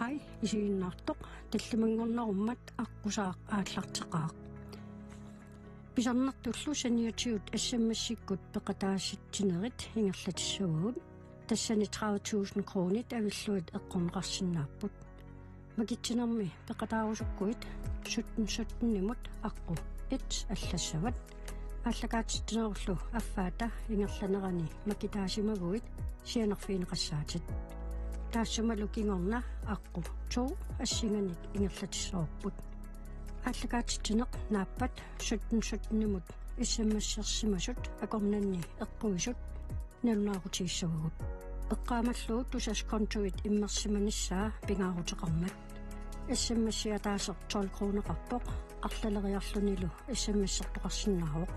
Hej, isiinnaartoq tallimangornerummat аққусаақ ааллартеқаақ. Писарнартуллу саниатиут ассаммассиккут пеқатаасситсинерит ингерлатиссугут тассани 30,000 кронит авиллуит эққорнеқарсинааппут. Макитсинерми пеқатаарусуккуит 17-17-нимут аққу 1 аллассават ааллакаатиттинеруллу аффаата ингерланерани макитаасимагуит сианерфиинеқассаатит. Таассамалу кингорна аққу 2 ассинганик ингерлатиссоорпут. Ааллакаатиттинеқ нааппат 17-17-нимут иссаммассерсимасут акорнанни эққуисут налунаарутииссагугут. Эққаамаллуут тусас контуит иммерсиманиссаа пингаарутеқармат. иссаммассиатаасер 12 кронеқарпоқ арлалериарлунилу иссаммассертоқарсиннаавоқ.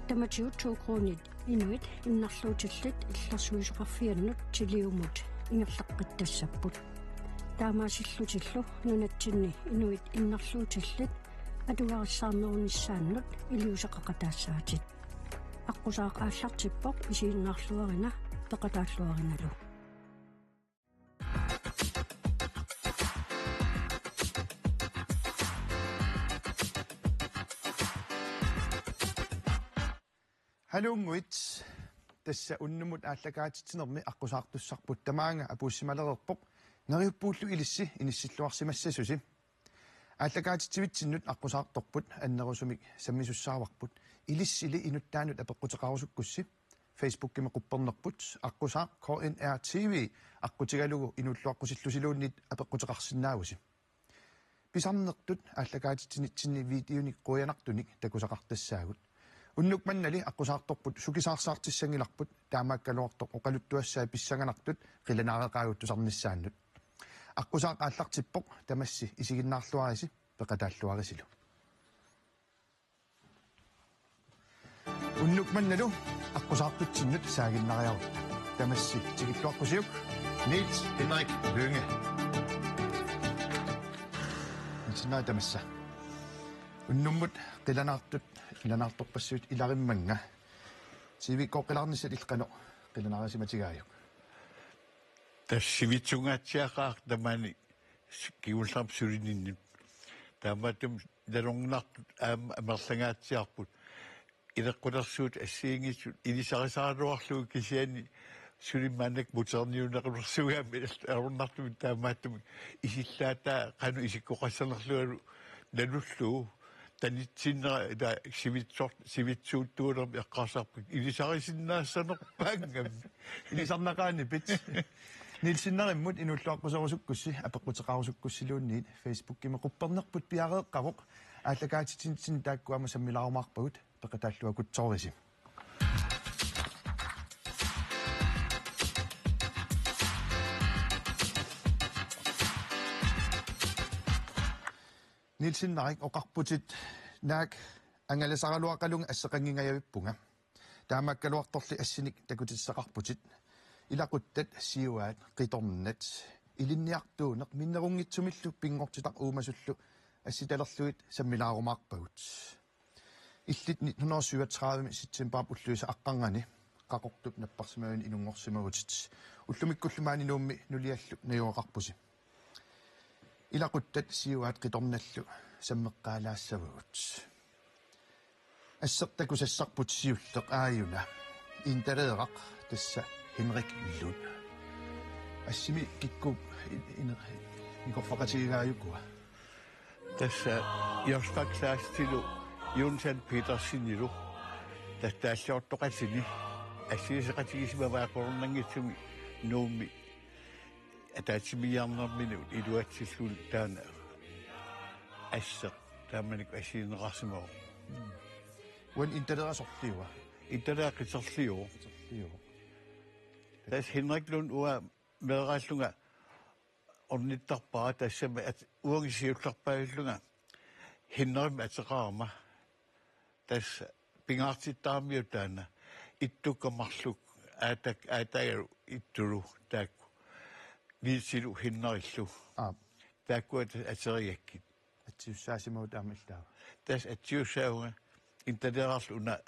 таматиут 2 кронит инуит иннарлуутиллит иллерсуисоқарфианнут тилиумут ингерлаққиттассаппут. таамаасиллутиллу нунатсинни инуит иннарлуутиллит атугариссаарнерунissaannут илиусеқақатаассаатит. аққусаақ ааллартиппоқ исииннаарлуарина пеқатааллуариналу. Halunguit tässä unnumut aallakaatittinermi аққусаартуссарпут тамаанга апууссималерерпоқ нериуппууллу илисси инissилluарсимассасуси ааллакаатитсивитсиннут аққусаарторпут аннерусумик саммисуссааварпут илиссили инуттаанут апеққутеқарусуккусси Facebook-киме қуппернерпут аққусаақ KNR-TV аққутигалугу инуллуаққусиллусилууннит апеққутеқарсинаагуси писарнертут ааллакаатитсинитсинни видеоник қуянартуник такусақартассаагут уннукманнали аққусаарторпут сукисаарсаартиссангиларпут таамааккалуартоқ оқалуттуассаа писсаганартут қиланаареқаагуттусарниссааннут аққусаақ ааллартиппоқ тамасси исигиннаарлуариси пеқатааллуарисилу уннукманналу аққусаартутсиннут саагиннариарут тамасси тигиллуаққусиук Niels Henrik Hønge итсинаа тамасса уннуммут қиланаарторпассуут иларимманга сивиккоққиларниссат иллқано қиланаарисиматигааюк тассивитсунгаатсиақаар тамаани киулларп сулининнут таамаатум далонгнартут аама амерлангаатсиарпут илеққулерсуут ассиингиссут илисарисааруарлуу кисиани сулиммаанак мутерниунеқулерсугаами аруннартумит таамааттум исиллаатаа қану исиккоқассанерлуалу налуллуу танитсиннера да сивитсууттуулерми эққарсарпут илисарисиннаассанерпаангам илисарнақаани пит нилсиннериммут инуллуаққусерусуккусси апеққутеқарусуккуссилуунниит Facebook-киме қуппернерпут пиареэққавоқ ааллакаатитсин тааккуама саммилаарумаарпагут пеқатааллуакутсоориси нилсиннарик оқарпутит наак ангаласаралуақалунга ассеқангингаявиппунга таамааккалуарторли ассиник такутиссақарпутит илақуттат сиуаат қиторнат илинниартуунеқ миннерунгитсумиллу пингортитақ уумасуллу асситалерлуит саммилаарумаарпагут иллит 1937 ситсембар уллуиса аққангани қақортут наппарсимаавин инунгорсимагутит уллумиккуллумаани нуумми нулиаллу наюоқарпуси илақуттат сиуаат қиторналлу саммеққаалаассавагут ассертакусассарпут сиуллеқ ааюна инталеерақ тасса Henrik Lund ассими кикку инкорфақатигааюккуа тасса иорстаксаастилу Jonsen Petersinилу таттааллиортоқасини ассиисеқатигисимаваақорнангитсуми нуумми атаатсимиарнермину илуатсиллуул таана ассеқ тааманик ассиинеқарсимаа уан инталеерасорлиуа инталеаққисерлиу тас Henrik Lund уа мерааллунга орниттарпаа тассама уангисиулларпааллунга хиннерим атеқарма тас пингаартиттаамиу таана иттуккамарлук аатаяру иттулу таакку висилу хиннериллу тааккуат атериаккит атсиуссаасимау таамиллаа тас атсиуссаауга инталеерарлуна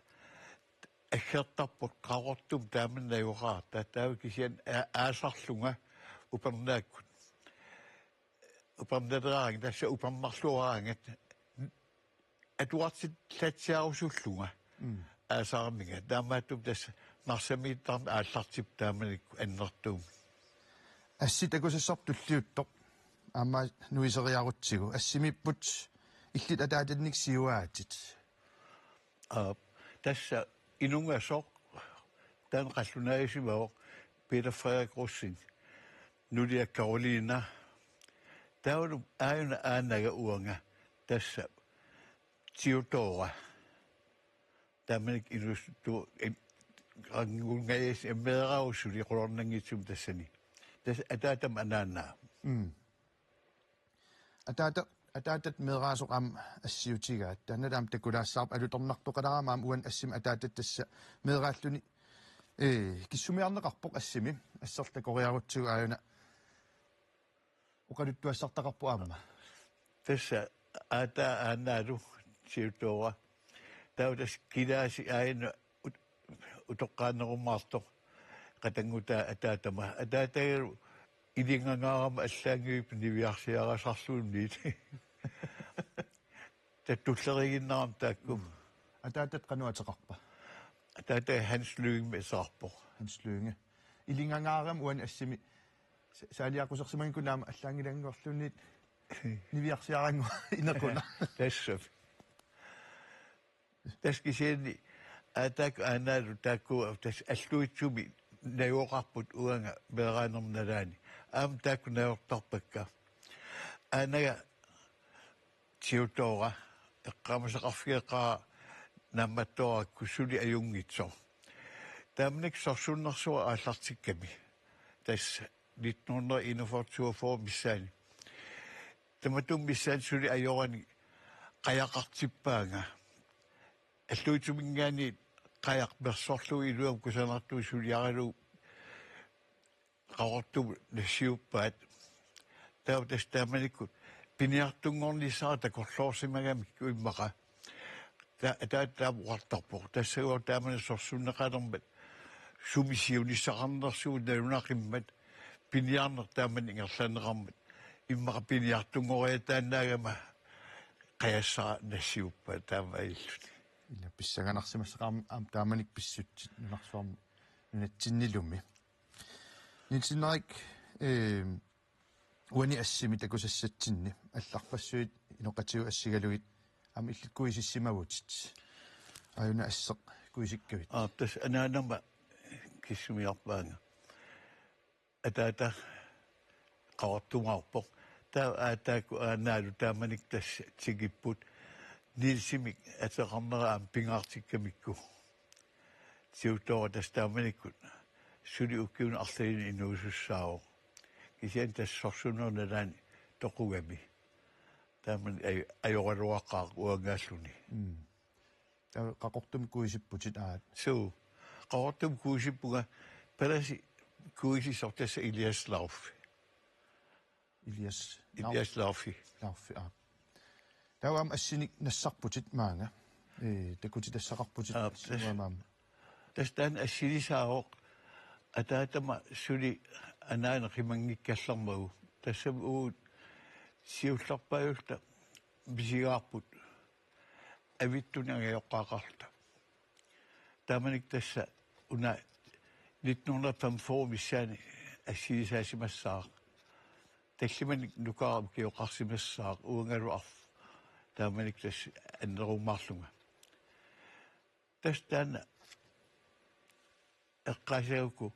аггертарпут qaqortum taamannayuqaar taataavik kisian aasarlunga upernaakut upamnederaang tässä upammarluaraangat atuartit latsiarusulluga aasarminga taamaatum tässä narsamiittarm aallartip taamanik annertuum асситакусассартуллиутто аама нуисериаруттигу ассимиппут иллит атаатанник сиуаатит tässä inungasoq tan qallunaisivao Peter Frederik Rossing nulia Carolina taunu aina aanaga uanga tässä tiutoa tamanik inustu angungais emerausuli qornangitsum tassani tässä ataatam anaana атаатат мераасоқам ассиутигаат тааналаам такулаассаарп алуторнартоқаларамаам уан ассим атаатат тасса мерааллуни киссумиарнеқарпоқ ассими ассертакориарутсуг ааюна оқалуттуассартақарпу аама tässä ata anaaru tiutoa tautas kilasi aina utoqqaanerumaarto qatanguta ataatama ataataru илинганаарама аллаангиуп нивиарсиарасарлуунниит таттуллеригиннарам таакку атаатат кануатеқарпа атаата ханслугимми саарпо ханслуинга илингангаарам уан ассими саалиақусерсимагин кунаама аллаангилангорлунниит нивиарсиарангу инекуна тассав таскисиани атак анаалу таакку тас аллуитсуми наюоқарпут уанга мераанерналаани аам таакку наёртарпакка анага тиутора эққамасеқарфиеқаа намматтора кусули аюнгитсо таамник сорсуннэрсуа ааллартикками тас 1941 миссаани таматум миссаан сули ajorani қаяқартиппаанга аллуитумингаани қаяқ персорлуи илуам кусанартуу сулиаралу qawattu nasiuppaat tautas taamanikut piniartunngornissaa takorloorsimagamikku immaqa taataamuartarpoq tassagua taamani sorsunneqalermat sumisiunissaqarnersuut nalunaqimmat piniarner taamani ingerlaneqarmat immaqa piniartunngoriataannaagama qayassara nasiuppaat taamaillut illa pissaganarsimassaqaam aam taamanik pissutsit nunarsuarm nunatsinnilumi нитсинаик уани ассими такусассатсинни алларпассуит иноқатиу ассигалугит ам илликкуисиссимагутит аюна ассеқ куисиккавит тас анаанама киссумиарпаанга атаата qawattumaarpoq taa aataaku aanaalu taamanik tassa tigipпут нилсимик атеқарнераам пингаартиккамикку сиутоо тас тааманиккут сули уккиун арлаин инуусуссао кисиан тассорсунерналаани тоқугами тааман ajorluaqaaq уангааллуни qaqortum kuisipputit aat суу qaqortum kuisippuga паласи kuisissortassa Ilias Lauffi Lauffi аа таавам ассиник нассарпутит маанга такути тассақарпутит суамаам тастан ассилисаавоқ атаатама сули анаана қимангиккаллармагу тассам уут сиулларпаюлта бисигаарпут авиттунагиоққаақарта тааманик тасса уна 1954 миссаани ассилисаасимассаа таллиманик нукаарам киоқарсимассаа уангалуар тааманик тасса аннерумаарлунга тастаана эққасиагуку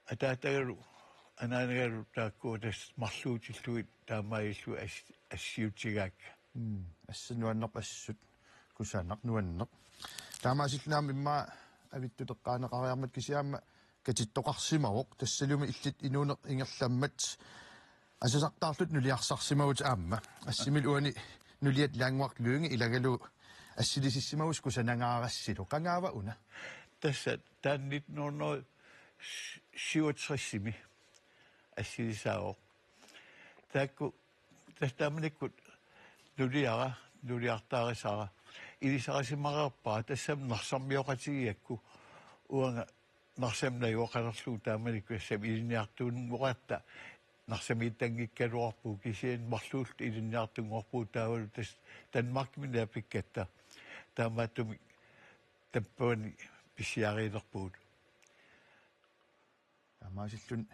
атаатагалу анаангалу таакку тас марлуутиллуит таамаиллу ассиутигаакка ассануаннерп ассут кусааннақ нуаннеқ таамаасиллнаами имма авиттутеққаанеқариармат кисиаама катиттоқарсимавоқ тассалуми иллит инуунеқ ингерламмат асасартаарлут нулиарсарсимавут аама ассимил уани нулиат лаангуарт луинги илагалу ассилисиссимавус кусанангаарассилу қангаава уна тасса тааннит норно сиуатсриссими ассилисаавоқ таакку тастааманиккут нулиартаарисара илисарасимарерпаа тассам нарсармиоқатигиакку уанга нарсамнаюоқалерлуу тааманикку ассам илиниартуунмуқатта нарсамииттангиккалуарпу кисиан марлуулт илинниартунгорпу таавал тас Данмаркмина пиккатта таамааттуми таппуани писсиариилерпуут амаасиллун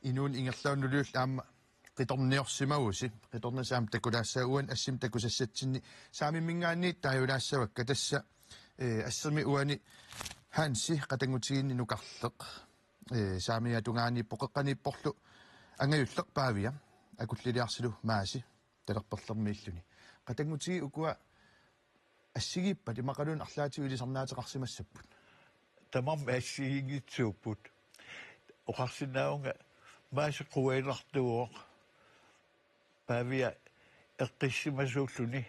инуун ингерлауннулуул аама qitorniorsimausi qitornasaam takulaassaauan assim takusassatsinni saamimmingaanni taajulaassavakka tassa assami uani hansi qatangutigini nukarleq saamiatungaani poqeqqaniipporlu angayulleq paavia akulliliarsilu maasi talerperlermiilluni qatangutigi ukua assigippat imaqalun arlaatigu ilisarnaatеқарсимассаппут тамам ассигингитсууппут оқарсинааунга мааса қуаилартуоқ павия эққиссимасууллуни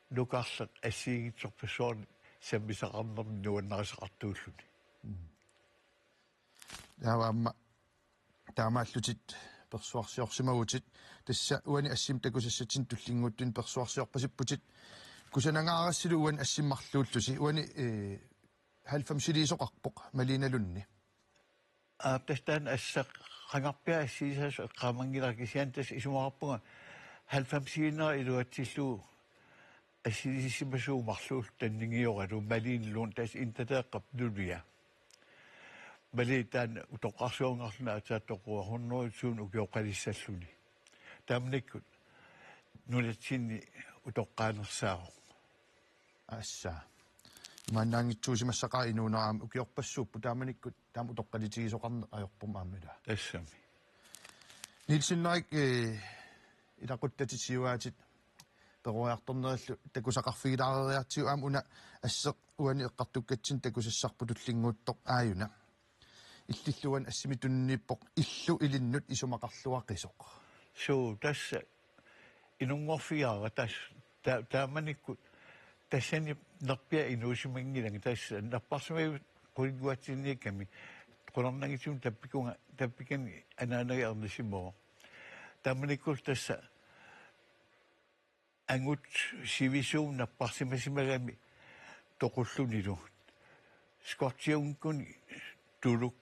нукарлеқ ассигитсорпассуарни саммисақарнерни нуаннарисақартууллуни яаваама таамааллутит персуарсиорсимагутит тасса уани ассим такусассатин туллингууттун персуарсиорпасиппутит кусанангаарассилу уан ассиммарлууллуси уани 90-силисоқарпоқ малиналунни тастан ассақ qangarpia assiisas qaamangilakisiantas isumaqarpunga 90-сиинера илуатсиллуу ассисимасууумарлуул таннингиоралу малиинлуун тас интатеэққап нулия малитаан утоққарсуунгарлуна атааттоқуа хуннуутсуун укиоқалиссаллуни таамниккут нулатсинни утоққаанерсааро асса маннаангитсуусимассақаа инуунераама укиорпассууппу тааманиккут таам утоққалитигисоқарне ajorpumaamila тассами нилсиннерик илақуттатисиуаатит перуаартэрнериллу такусақарфигилаарериартиу аам уна ассеқ уани эққартуккатсин такусассарпу туллингууттоқ ааюна иллиллуан ассимитунниппоқ иллу илиннут исумақарлуақисоқ суу тасса инунгорфиара тас тааманиккут тассани нерпиа инуусимангиланги тасса наппарсимаи кулгуатсинниакками qulornangitsum tappikani anaanagiarnissimmoo taammanikul tassa angut sivisuum napparsimasimagami toqullunilu skortiunkun tuluk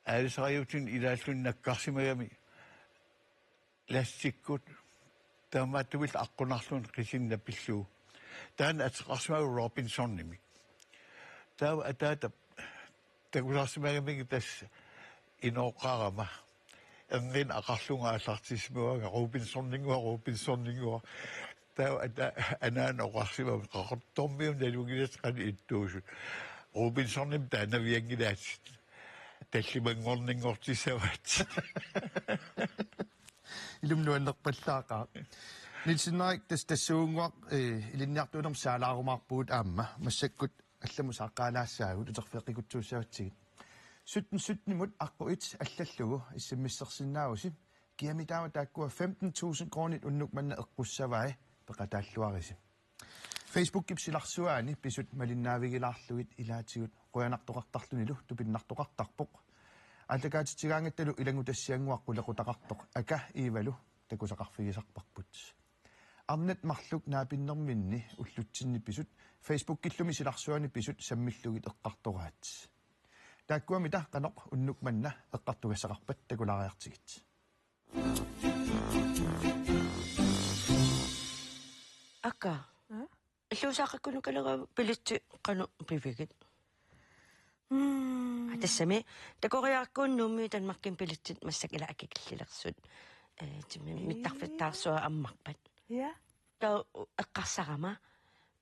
aalisariutun ilaallun nakkarsimagami lastikkut taamaattumil aqqunarlun qisinnappilluu taan atqarsimagu Robinsonnimi taa ataata такуларсимагамиги тас инооқарама энгин ақарлунга аллартисмуага Robinsoninguа таа анаана оқарсимаа қақортормиум налугилас қани иттуусут Robinsonnim таанавиангилаат таллимангорнингортисават илумнуаннерпаллаақаа нилсиннарик тассуунгуақ илинниартуунерм саалаарумаарпуут аама массаккут алламу сааққаалаассаагут утерфеқикутсууссаватсигит сутнимут аққуит аллаллугу иссиммиссерсиннаагуси киамитаама тааккуа 15,000 кронит уннук манна эққуссаваи пеқатааллуариси Facebook кипсиларсуаани писут малиннаавигилаарлугит илаатигут қуянартоқартарлунилу тупиннартоқартарпоқ аллакаатитсигаангатталу илагутассиангуаққулеқутақартоқ ака иивалу такусақарфигисарпарпут арнат марлук наапиннэрминни уллутсинни писут Facebook киллуми силарсуани писут саммиллугит эққартораат тааккуами та канеқ уннук манна эққартугассақарпат такулариартигит ака иллуусааққаккунукалера пилитси қану пивигит атассами такориаркууннуумми танмаркин пилитсит массакила акикиллилерсут тими миттарфиттаарсуа аммарпат я таа эққарсарама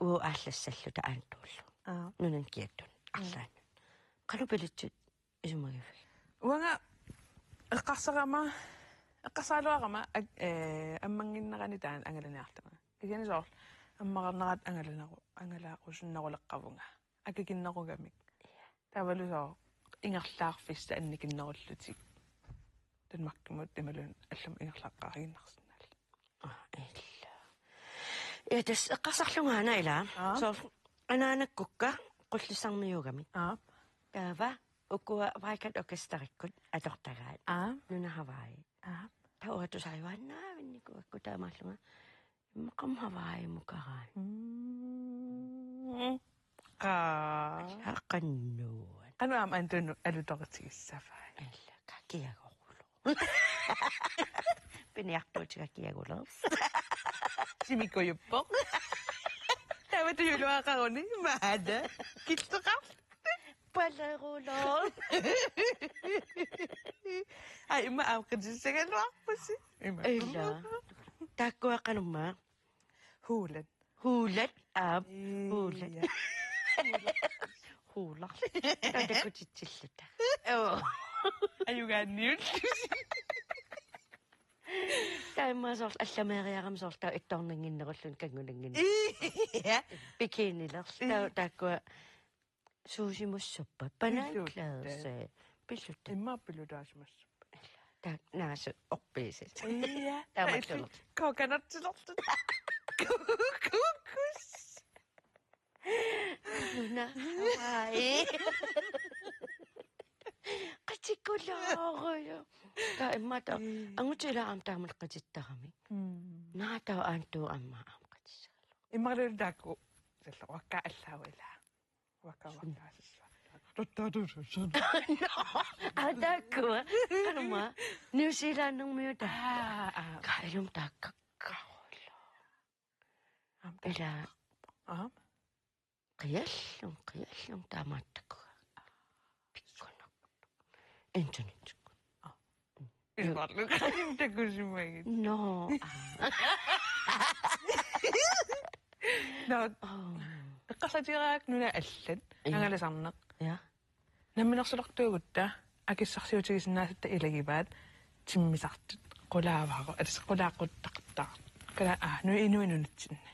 уу ааллассаллута аантууллу нунан киаттун арлаан qalu palitsit isumagif уанга эққарсааруарама аммангиннерани таан ангаланиартама кисянисоор аммақарнерат ангалаақусуннерулеққавунга акикиннеругамик тавалусоо ингерлаарфиста анникиннеруллутик танмаккумут ималун аллам ингерлааққаригиннарсиннаал тас эққарсарлунгаана ила соо анаанаккукка qullisarmiugami таава укуа вайкат окестариккут атортагаат нунахаваи тауатусаривааннаавинникуакку таамааллунга иммақамхаваи мукараан аққаннуан канаам антуну алуторитигиссафаа алла какиагоқулу Piniaktuutikakiagulerus. Simikoyuppoq. Tamatuyuluaqaruni maada. Kitteqar. Palerulor. Ai imma aaqqitissagalluarpussi. Illa. Taakkuaqanumma. Huulan. Huulat aap. Huulat. Huular. Tatakutitsilluta. Oo. Ayugaanniut. Taimmaasor allameriaqamsor taa ittorninginnerullun kanguningin. Ja. Bikiniler. Taakkua suusimussuppa. Panaanklaase. Pillutta. Imma pilutaasimas. Tak naasu oppiisis. Ja. Tamatulert. Kokanartilortut. Kukus. Luna. Ai. Qatikulaaruyo. Ta immata angutilaam taamal qatittaqami. Naatau aantu amma am qatissaqalu. Immarlultaakku salla wakka allaawila. Wakka. Adakua. Kanuma. New Zealand nung miuta. Kailum takkakkaullo. Ila. Qiyallum taamattakua. Pikkunaq. Internet. Immarlultaakkusimagit. No. No. Eqqarsatiraak nuna allat. Angalasarneq. Ja. Namminersulartuugutta akissarsiutigisinnaasutta ilagipaat timmisartut qulaavaaqu qulaaqquttartaa kala nuinunutsinna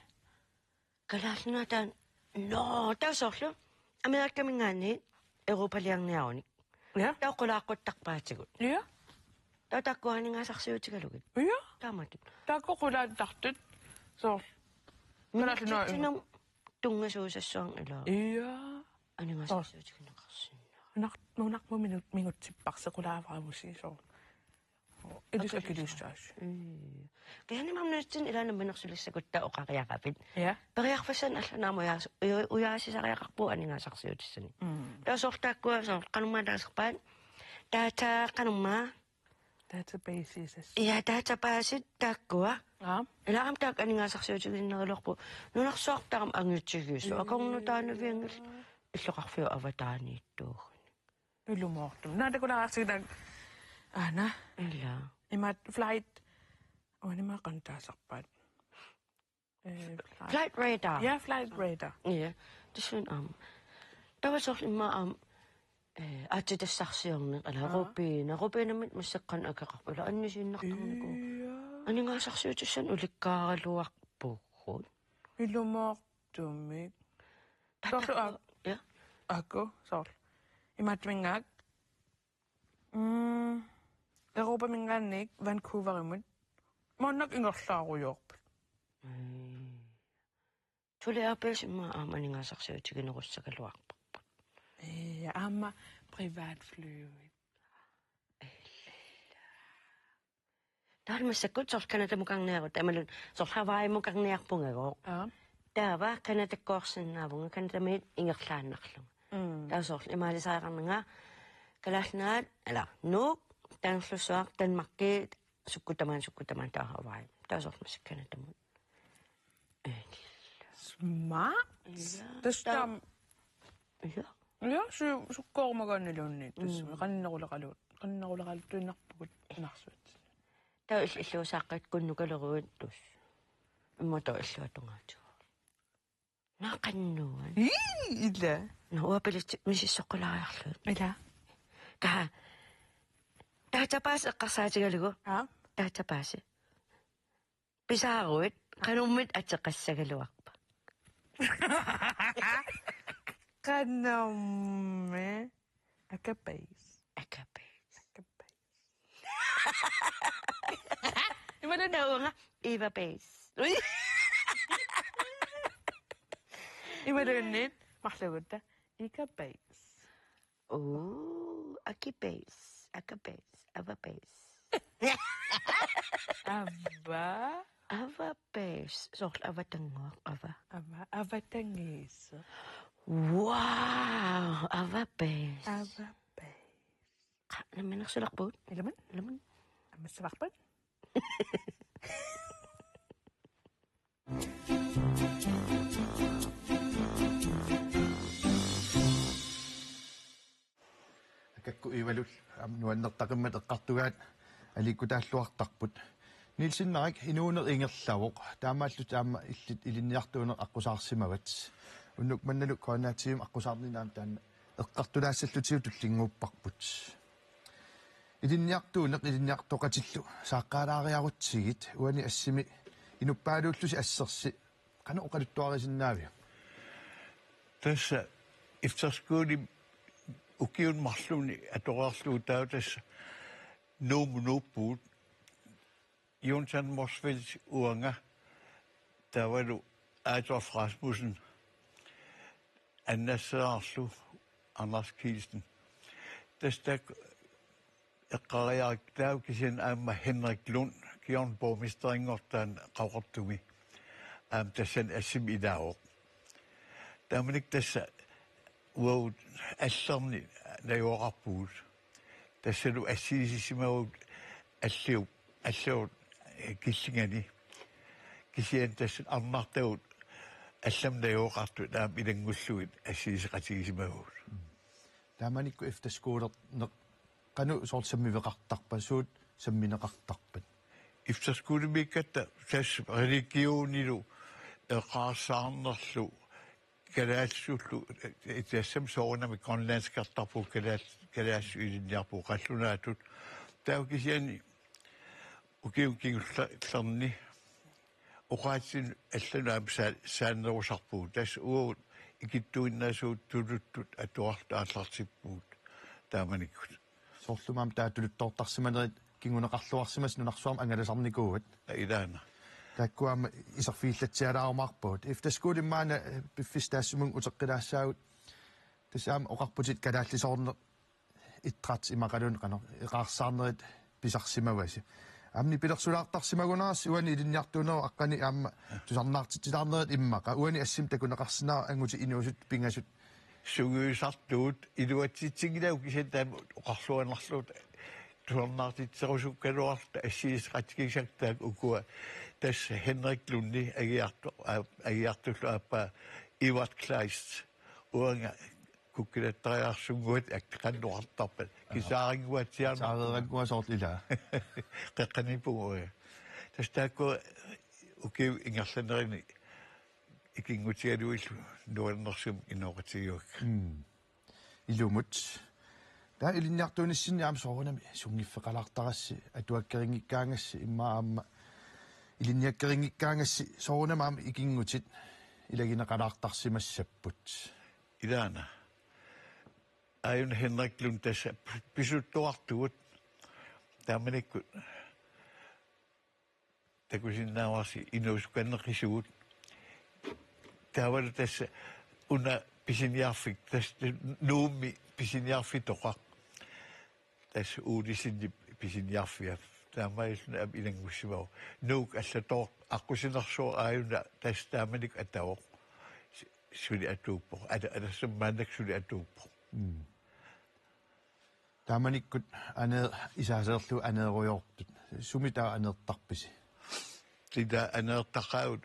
Kalaallunataan no tausorlu Amerikkamingaanni Europaliarniarunik. Ja. Tau qulaaqquttarpaatigut. Ja. Tau takkuaningaasarsiutigalugit. Ja. Taamatut. Taakko qulaattartut soor Kalaallunaam tungasuusassuang ila. Ja. Aningaasarsiutiginaqarsin. Naqmu mingutsipparse qulaavaamusi soor. Edusakilistaas. Kaya mamnutsin ila namminersulissakutta oqariaqapit. Ja. Periarfassan allanaamu uyaasisariaqarpu aningaasarsiutissani. Tausortaakkua soor qanumaataasarpaat taata qanummaa Databases. ja databaasit taakkua ila am taak aningaasarsiutiginnerilorpu nunarsuartaram angitsigiissu akornutaanaviangil иллоqarfiu avataaniittuug. Illumoortum. Naata qulaarsitak ana Illa. imat flight onima qantaasarpaat. Flight radar. Ja, flight radar. Ja. Tusun tawasor imma atitassarsiorne ala rupiinamit massaqqan akaqarpula annisiinnartarniku. Aningaasarsiutussan ulikkaaraluarpuugut. Illumoortumik. Sorlu Ja. Akko, sorl. Imatmingaak. Europa mingaannik Vancouverimut. Monnak ingorlaaruyorput. Tuliapis imma aningaasarsiutiginerussakaluarpa. Ja, amma privatflyet. Tarmassakut sorl kanatamukarniarut amalun sorl Hawaii-mukarniarpungago. Taava kanatakkoorsinnaavunga kanatamiit ingerlaannarlunga. Taasorl imaalisaaqarnanga kalaalnaat ala nuuk taanlussuaq tanmakki sukkutamaan taa Hawaii. Taasorl masakkanatamun. Smart. Tästä Ja. ja sukkoormaganniluunniit tässä. Qannerulaqaluut tuinnarpukut narsuut. Taa illuusaqqat kunnukaluruut tus. Immoto illuatungaatu. Naqannuan. Illa. No uapilit misissoqulaariarluut. Ila. Kaha. Taatapaas eqqarsaatigalugu. Taatapaasi. Pisaaruit qanummit ateqassagaluarpa. Qannamme akapais. Imana naunga Eva Pace. Imalunnit marlugutta ikapais. Akipais, Ava Pace. Ava Pace. Sorl avatangoq ava. Avatangis. Wow, Ava Pace. Avapais. Naminersulaqpuut. Ilaman? Lamun. Ammasavaqpat. Kakku ivalul nuannertaqimmat eqqartugaat alikutaаллуартарпут нилсиннарик инуунер ингерлавоq таамааллу таама илlit илинниартууне аққусаарсимават уннук манналу коанаатиум аққусаарнинаа таана эққартулаассаллутиу туллингууппарпут илинниартуунеқ илинниартоқатиллу сааққаалаариарутсигит уани ассими инуппаалууллуси ассерси қана оқалуттуарисиннаавиу тасса ифтарскуули укиун марлуни атораарлуутаутас нуумнууппуут Jonsen Morsfeldt uanga тавалу Adolf Rasmussen Anna Sørenslu Anders Kielsen tästä eqqariariktaukisen aamma Henrik Lund Bjørn borgmesteringortaan qaqortumi tassan assim ilaaoq taamanik tassa uau аллерни наjuaqarpuut tassalu assiisisimavut аллуут киссигани кисиан тассан арнартагут аллам наjuaqartu таам илангуллуит ассиисеқатигисимагут тааманикку эфтаскуулер кану соорсаммивеқартарпа суут самминеқартарпат ифтаскуулимиккатта тас религионилу эқарсаарнерлу калаассуллу тассам соорнами грønlandskартарпу калаассу илинниарпу қаллунаатут таукисиани укиуккигуллерни оқаатсин алланаам сааннерусарпуу тас уут икиттуиннаасуут тулуттут атуарлааллартиппуут тааманиккут соорлумаам таатулуттоортарсиманерит кингунеқарлуарсимас нунарсуам ангаласарникууат илаана таккуама исерфииллатсиалаарумаарпуут ифтаскуулиммаана пиффистаассумун утеққилаассаагут тасаам оқарпутит калааллисоорне иттрат имақалун қано эқарсаарнерит писарсимаваси амни пилерсулаартарсимагунаас уани илинниартунеру аққани аама тусарнаартитсилаарнерит иммақа уани ассим такунеқарсинаа ангути инуусут пингасут сугуисартуут илуатситсигилау кисатаам оқарлуанерлуут тусарнаартитсерусуккалуарта ассиисеқатикисактаак укуа тас Henrik Lunde агиартуллу аппа Ивард Клайст уанга куккилаттариарсунгуат актеқаннуартарпат кисаарингуатсиарна саарерангуасоорлила қеққанипугуя тастаакку укиу ингерланерини икингутигалуиллу нуаннерсум инооқатигиуак илумут таа илинниартуунissинниаам соорунами сунгиффеқалаартарасси атуаккерингиккаангасси иммаама илинниаккерингиккаангасси соорунамаама икингутит илагинеқалаартарсимассаппут илаана аюн Henrik Lund тасса писуттуартуут тааманиккут такусиннааварси инуусукканнеқисугут таавал тасса уна писиниарфик тасса нуумми писиниарфитоқа тасса уулисинни писиниарфиа таамаилна аб илангуссимау нуук аллатоо аққусинерсуа аюна тасса тааманик атаоқ сули атууппо алассаммаанак сули атууппо тааманиккут анеэ исаасерлу анеэруйортут сумитаа анеэртарписи тида анеэртақаут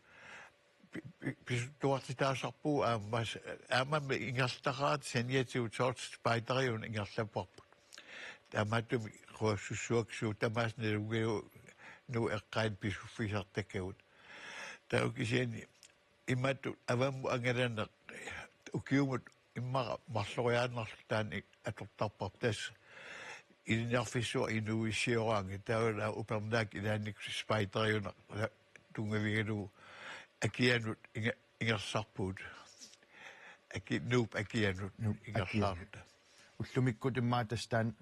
писуттуартитаасарпуу аамама ингерлтақаат саниатиут соорт спайдариун ингерлаппарпут таамааттуми руассуссуаксуу тамааснелугеу ну эққаат писуффисартаккагут таукисиани имматту авамму ангаланеқ укиумут иммара марлориааннарлутаани атортарпар тас илинниарфиссуа инуиссиораанги таала упернаак илааник спайдариуна тунгавигалу акианут ингерсарпуут нууп акианут ингерлаарта уллумиккут иммаатастаан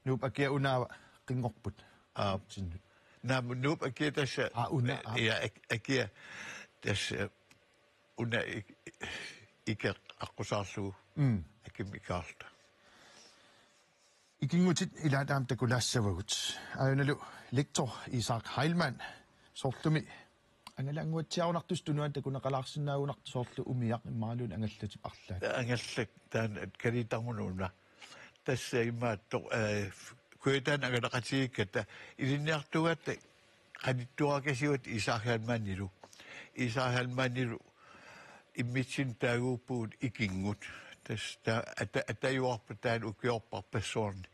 нууп акиа унаава қингорпут синнут наам нууп акиа тасса уна я акиа тасса уна икер аққусаарлугу акимикаалта икингутит илаатаам такулаассавагут аюналу лектор Isaac Heilmann соорлуми ангалангуатсиарунартус тунуан такунеқалаарсинаагунарту соорлу умиақ иммаалуун ангаллатип арлаат ангаллак таан калитармунууна тасса имаатто kuitan agalaqatigikkata ilinniartugatta qanittuaqasiut isaahalmaanilu immitsin taaguuppuut ikingut tasta atayuarpataan ukiorparpassuarni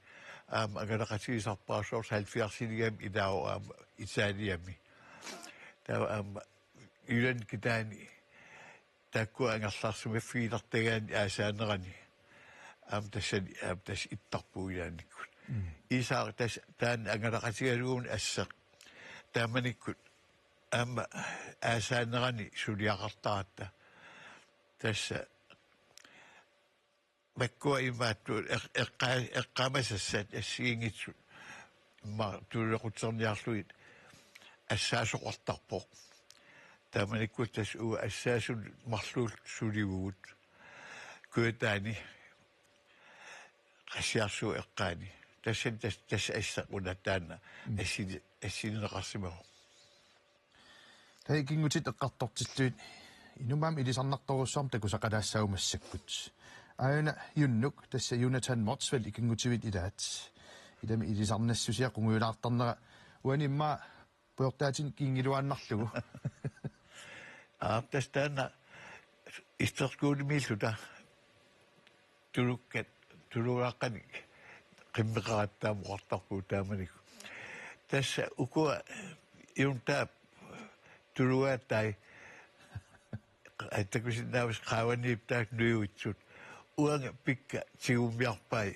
agalaqatigisarpaassuar salfiarsiligam ilao itaaliami taa ilan kitaani takku angerlarsumafiilartagaani aasaanerani tas ittarpuujaannikkut isaar tas taan angalaqatigaluun asseq taamanikkut aasaanerani suliaqartaratta tassa makkua imaattuut eqqamasassat assiingitsut imma tuulequtserniarluit assaasoqartarpoq taamanikkut tas assaasun marluul sulivugut kuitaani qassiarsu eqqaani tassan tas assaquna taanna assineqarsimaru taikinggutit eqqartortilluit inumam ilisarnartorussarm takusaqalaassaumassakkut aina yunnuk tassa Jonathan Motsveld ikingutivit ilaat ilami ilisarnassusia qunguyulaartarnera uanimma puortaatin kingiluaannarlugu tas taanna isterkuunimiilluta tuluulaqqani qimmeqarattaamuqartarpuu taamaniku tassa ukua iuntaap tuluaattai attakusinnaavas qaavaniiptaak nuyuitsut uanga pikka tigumiarpai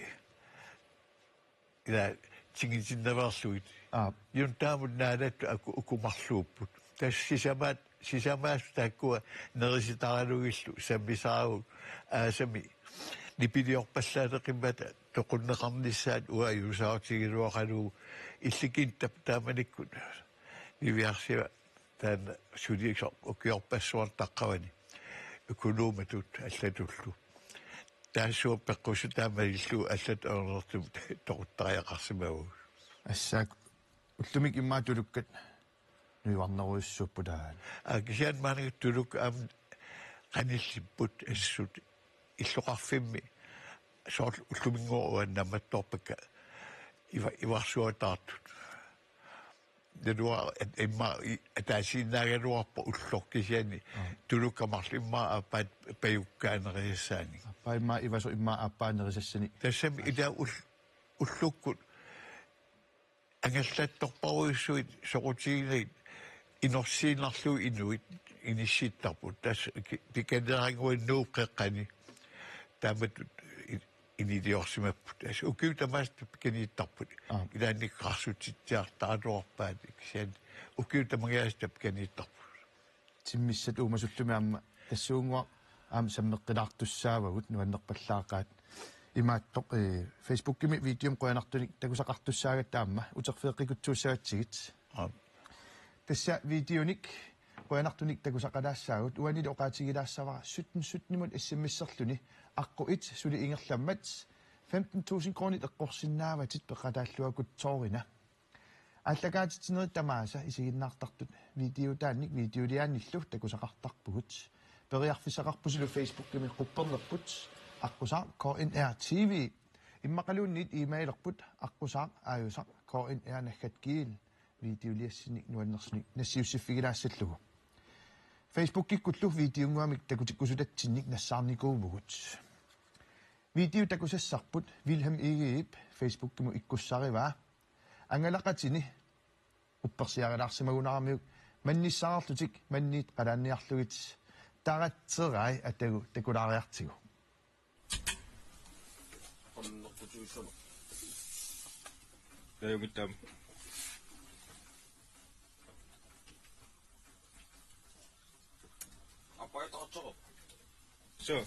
ila tingitinnaverluit iuntaamut naalattu ukumarluupput tas sisamaas taakkua nerisitaralugislu sammisaaru aasami nipiliorpallaaleqimmata toqunneqarnissaat uayusaartigiluaqalu illikin taamanikkut niviarsiva taanna suliiksor ukiorpassuartaqqavani ukunuumatut allatullu taassuup peqqussu taamalillu allat ornertum toquttariaqarsimagu assaak ullumik immaatulukkat nuivarneruissuupputaan akisian maanigit tuluk qanillipput assut illoqarfimmi soor ulluminguuannammattorpakka ivarsuataartut denua imma ataasiinnaagaluarpa ullorkisiani tulukkamarlimma appaat pajukkaanerisaani appaimma ivaso imma appaanerissassani tassami ila ullukkut angallattorparuissuit soqutiginait inorsiinarlu inuit inissittarput tas pikaneraanguannuu qeqqani taamatut iniliorsimapput as ukiutamaasta pikaniittarput ilaannikqarsutitsiartaaluarpaat ikisian ukiutamagiaasta pikaniittarput timmissat uumasullumi amma tassuungua sammeqqilaartussaavagut nuannerpallaaqaat imaattoq Facebook-kimi videom qoyanartunik takusaqartussaagat taamma uterfeeqqikutsuussagatigit tassa videonik qoyanartunik takusaqalaassaagut uanili oqaatigilaassavara sutnimut issimmisserluni аққуит сули ингерламмат 15,000 кронит эққорсиннааватит пеқатааллуакутсоорина аллагаатитинери тамааса исигиннаартартут видеотаанник видеолиаанниллу такусақартарпугут периарфисақарпусулу Facebook-кими қуппернерпут аққусаа KNR TV иммақалуунниит имейлерпут аққусаа ааюсаа KNR наггат видеолиассиник нуаннерсник нассиуссиффигилаассаллугу Facebook-киккуллу видеонгуамик такутиккусулатсинник нассаарникуумугут видео такусассарпут Wilhelm Egeip Facebook-киму иккуссариваа ангалақатини упперсиарилаарсимагунаарамиук манниссаарлутик манниит қалаанниарлугит таратсерай атагу такулаариартигу оннерпутуиссама таюгиттам апаатаатсоо со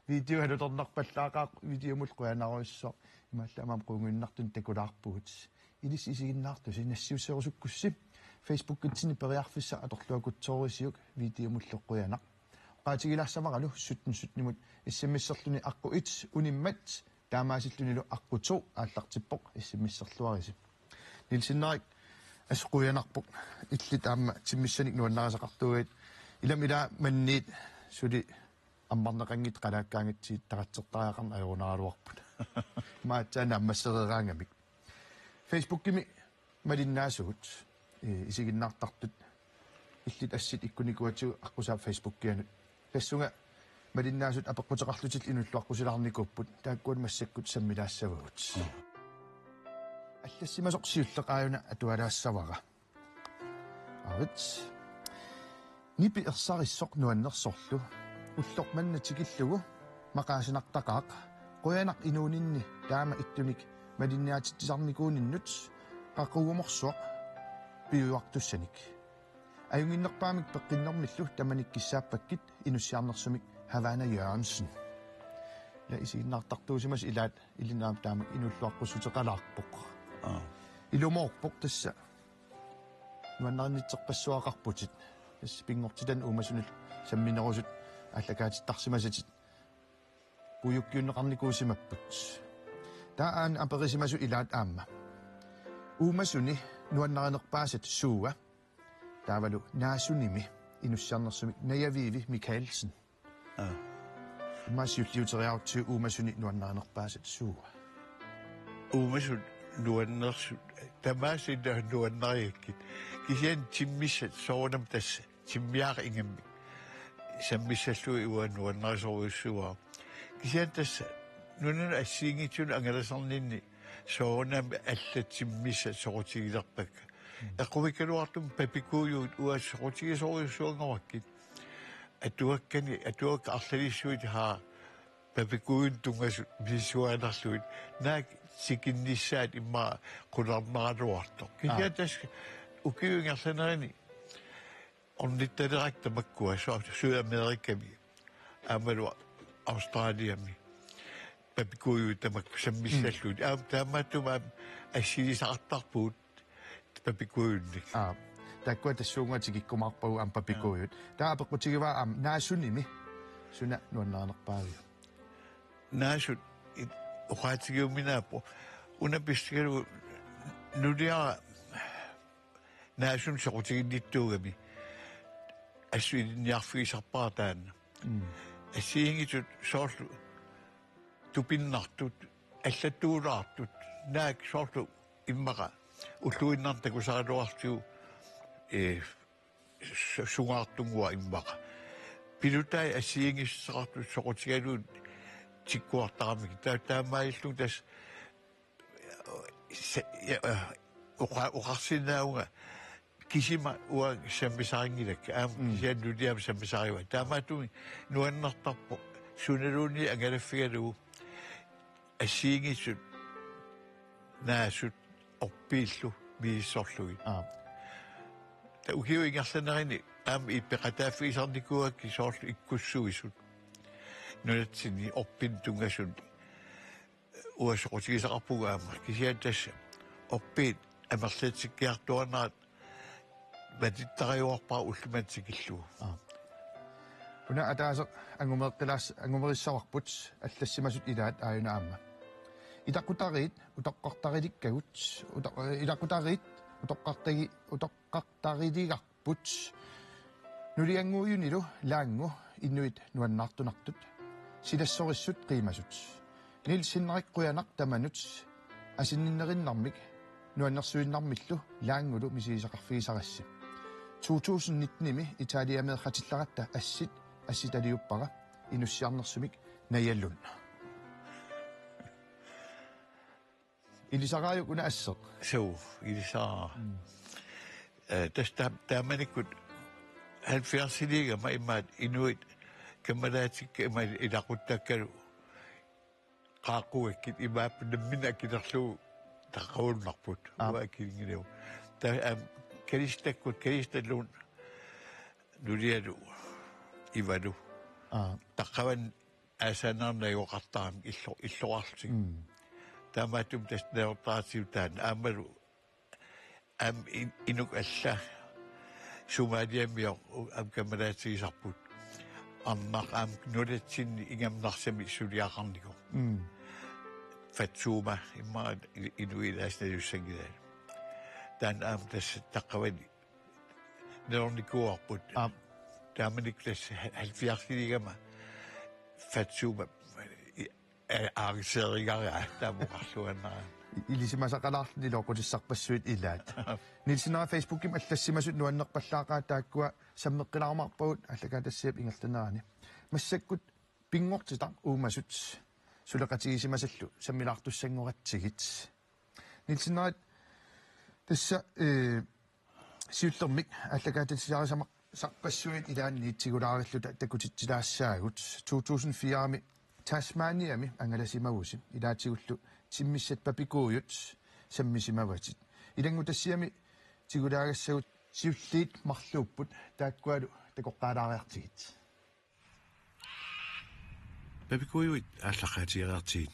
видео хадуторнарпаллаақаа видеомул қуянаруиссоо имаалламам қунгуиннартун такулаарпугут илис исигиннаарту синассиуссерусуккусси Facebook-китсини периарфисса аторлуакутсоорисиук видеомуллеққуянақ qaatigilaassamaqalu sutnisutnimut issimmisserluni аққуит униммат таамаасиллунилу аққуту ааллартиппоқ issimmisserluарисип нилсиннарик Asquyanarpuk illit aamma timmissanik nuannarasaqartuit ilamila manniit suli аммарнеқангит қалааккаангитсиит таратсертариақарна ажорунаралуарпут маатсаана аммассерeraangamik Facebook-кими малиннаасугут исигиннаартартут иллит ассит иккуникуатсу аққусаа Facebook-кианут тассунга малиннаасут апеққутеқарлутил инуллуаққусилаарникуппут тааккуун массаккут саммилаассавагут аллассимасоқсиуллеқааюна атуалаассавара арит нипи ерсариссоқ нуаннерсорлу уллорманнатикиллугу мақаасинартақаақ қуянақ инуунинни таама иттуник малинниатитсарникууниннут қақууморсуақ пиуартуссаник аюнгиннерпаамик пеққиннэрмиллу таманик киссааппаккит инуссиарнерсумик Havana Jørgensen я исигиннаартартуусимас илаат илинаам таамак инуллуаққусутеқалаарпоқ илумоорпоқ тасса нуаннарнитсеққассуақарпутит тасс пингортитан уумасунил самминерусут аллакаатиттарсимасатит пуйуккиуннеқарникуусимаппут таан аперисимасу илаат аама уумасуни нуаннаринерпаасат сууа таавалу наасуними инуссиарнерсумик наявиви Микаэлсен маасиуллиутериарту уумасуни нуаннаринерпаасат сууа уумасун нуаннерсу тамаасинда нуаннариаккит кисиан тиммиссат соонам тасса тиммиаqa ингамми саммиссаллуи уан нуаннарисоруиссуа кисиан тасса нунун ассиингитсун ангаласарнинни соонам аллатсиммисса сорутигилерпакка эққувиккалуартум папикууюут уас сорутигисоруиссуангаваккит атуаккани атуак арлалиссуит хаа папикууин тунгасут мисуанарлуит наак сикинниссаат имма куларнаралуарто кисиатас укиунгерланерини орнитталерак тамаккуа Сюдамериками амалу Австралиами папикууи тамак саммиссаллут таамаатума ассилисаартарпуут папикууинник таккуа тассуунгатигиккумаарпагу ам папикууйут таапеққутигиваа ам наасуними суна нуаннаарнерпаагиу наасут ухаатигиуминаапо унапистигалу нулиара наасун сорутигинниттуугами ассуинниарфигисарпаратаана ассиингитут соорлу тупиннартут аллаттуулаартут наак соорлу иммаqa уллуиннартакусаралуартиу сугаартунгуа иммаqa пилутай ассиингиссеқартут сорутигалуут тиккуартарамик таамаиллу тас уқарсинааунга кисима уа саммисарингилакка аам кисианнулиам саммисариуа таамаатуми нуаннартарпо суналууни ангалаффигалугу ассиингиссут наасут орпииллу мииссорлуги та укиуингерланерини аам иппеқатааффигисарникуакки соорлу иккуссуисут нулатсини орпин тунгасун уасоқутигисақарпуга аама кисиантасса орпиит амерлатиккиартуанаат батиттариуарпаа уллуматсикиллуу уна атаасеқ ангумериссаварпут аллассимасут илаат ааюна аама итаққутариит утоққартариликкагут илаққутариит утоққартарилигарпут нулиангуйунилу лаангу иннуит нуаннаартунартут силассорissut қимасут нил синнериккуянақ таманут асинниннериннармик нуаннерсуиннармиллу лаангулу мисигисақарфигисарасси 2019-ми италиамеэқатилларатта ассит асситалиуппара инуссиарнерсумик наяллун илисарааюк уна ассеқ суу илисаа тас тааманиккут 70-лига маимаат инуит камалаатикка има илақуттаккалу qaaqquakit imaappunnammina akinerluu taqaulnarput uakilingileu ta kalistakkut kalistalluun nulialu ivalu taqqavan aasaanarnajuqartaram illoqartik taamaatum tasneortaatiutaan aamalu am inuk alla sumaliammior am kamalaatigisarput ammaq am nulatsinni ingamnarsami suliaqarniku fatsuuma imma inuilaasnalussangilaalu تان تس تقواني نروني كواربوت تامنك تس هل في أختي جماعة فتشوبة أغسرية تامو قحلوانا илисимасақалаарлни лоқутиссарпассуит илаат нилсинера фейсбукким аллассимасут нуаннерпаллаақаатааккуа саммеққилаармарпагут аллагаатассиап ингертанерани массаккут пингортита уумасут сулеқатигисимасаллу саммилаартуссангоратсигит нилсинерат тасса сиуллермик аллагаататсиарисама сарпассуит илаанни итсигулаариллута такутитсилаассаагут 2004-ми Tasmaniami angalasимавуси илаатигуллу тиммиссат папикууют саммисимаватит илангутассиами тигулаагассагут сиуллиит марлууппут тааккуалу такоққалаариартигит папикууют ааллақаатигаартигит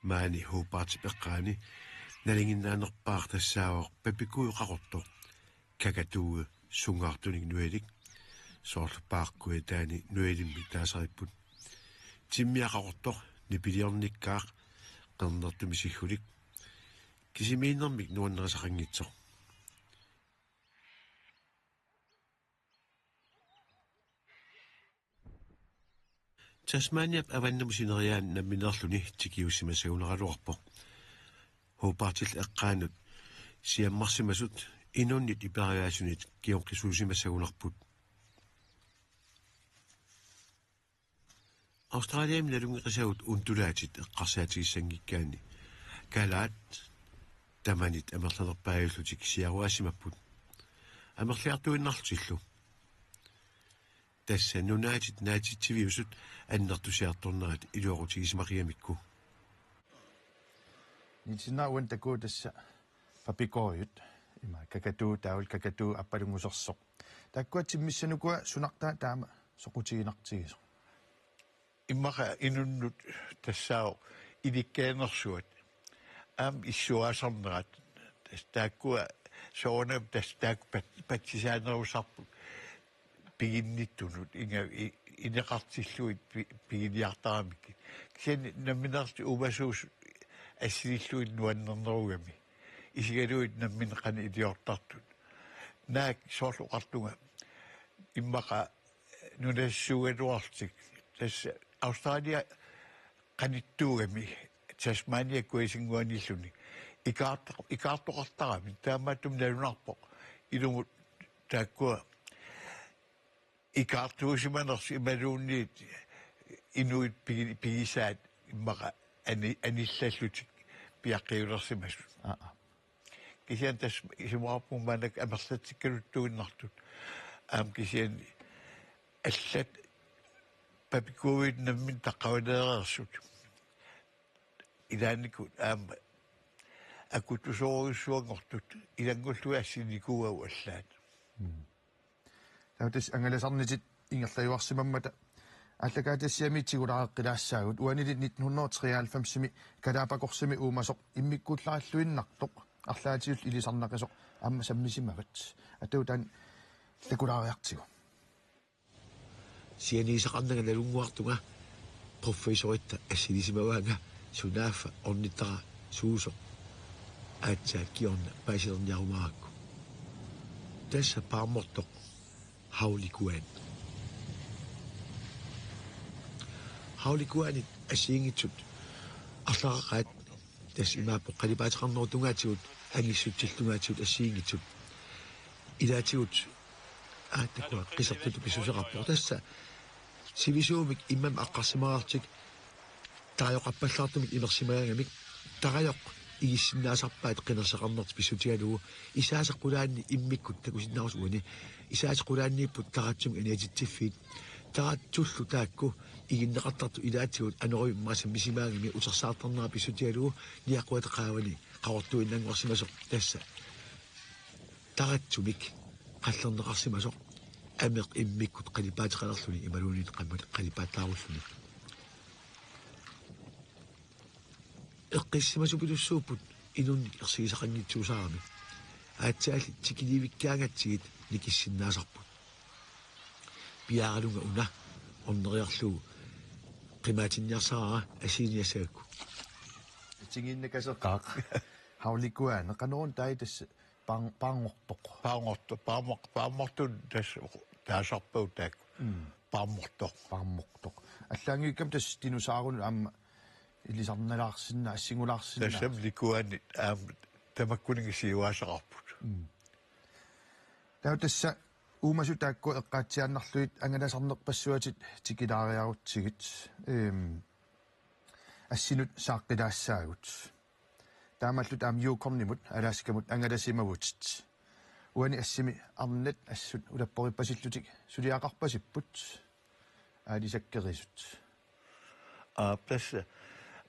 маани хуупаати пеққаани налингиннаанерпаар тассаавоқ папикуу қақорто какатуу сунгаартуник нуалик соорлупаақкуи таани нуалимми таасариппут тиммиақақорто нипилиорниккаақ qernnertumi siggulik kisimiinnermik nuannerisaqanngitsoq Tasmaniap avannamusineriaan namminerluni tikiussimassaguneraluarpoq huupartil eqqaanut siammarsimasut inunnit iperiaasunit kionqisuusimassagunerput Australiam nalungeqissagut untulaatit eqqarsaatigissanngikkaani kalaat tamanit amerlanerpaajullutik siaruaasimapput amerliartuinnarlutillu tassa nunaatit naatitiviusut annertusiartornerat iluoqutigismaqiamikku нитсинауан такуу тасса папикооют има какатуу таул какатуу аппалунгусерсоқ таккуа тиммиссанукуа сунартаа таама соқутигинартигисо иммаqa inunnut tassaao ilikkaanерsuat aam issuaasarnerat taakkua soonam tastaak patsisaanerusarput piginnittunut inga ineqartilluit piginiartaramik kisen namminerti umasuus assililluit nuannernerugami isigaluit nammineqani iliortartut naak soorluqartunga immaqa nunassugaluartik tassa Australia qanittuugami Tasmania kuisinguanilluni ikaartoqartarami taamaatum nalunarpoq ilumut taakkua ikaartuusimanersi imaluunniit inuit pigisaat immaqa anillallutik piaqqiulersimasut kisian tas isimuarpun maanak amerlatikkaluttuinnartut aam kisian allat papikuit nammin taqqawaneerersut ilaannikut aama akutusoorussuangortut ilangullu assinikuau allaat таутас ангаласарнитит ингерлаюарсимаммата аллагаатассиами тигулааққилаассаагут уанилит 1993-ми калаапакорсими уумасоқ иммиккууллараллуиннартоқ арлаатиул илисарнақисоқ аама саммисимават атаутаан лагулаариартигу сианисақарнага налунгуартунга профессорита ассилисимаваанга сунааффа орниттара суусо аатсаат киорна паисерниарумаакку тасса паамортоқ хауликуанит ассиингитсут арларақаат тас имааппо қалипаатеқарнерутунгаатигут ангиссутсиллунгаатигут ассиингитсут илаатигут ааттакуа қисертуту писусеқарпо тасса сивисуумик иммам аққарсимаартик тариоқаппаллаартумик имерсимаангамик тариоқ игиссиннаасарпаат қинерсеқарнерт писсутигалугу исаасеққулаанни иммиккут такусиннарусуани исаасеққулааннииппут таратсум аниатитсиффиит таратсуллу таакку игиннеқартарту илаатигут анеруиммаасам мисимаагими утерсаарторнера писсутигалугу ниаққуатеқаавани қавортуиннангуарсимасоқ тасса таратсумик қаллернеқарсимасоқ амеқ иммиккут қалипаатеқалерлуни ималуунит қаммат қалипааттааруллуни эққиссимасупилуссууппут инунни ерсигисақангитсуусаарами аатсаали тикиливиккаангатсигит никиссиннаасарпут пиааралунга уна орнериарлугу қимаатинниарсараа асиниасаакку тигиннакасеққаақ haulikuana qanoon taitas paangortoq paamortu taasarpau taak paamortoq аллаангиуккам тас тинусаарун аама илисарналаарсинна ассигулаарсинна тассам ликуани тамаккунигисиуаасақарпут таа тасса уумасу таакку эққаатсианнарлуит ангаласарнерпассуатит тикилаариарутсигит ассинут сааққилаассаагут таамаллут аам юукорнимут алааскамут ангаласимавутит уани ассими арнат ассут улаппориппасиллутик сулиақарпасиппут аалисаккерисут тасса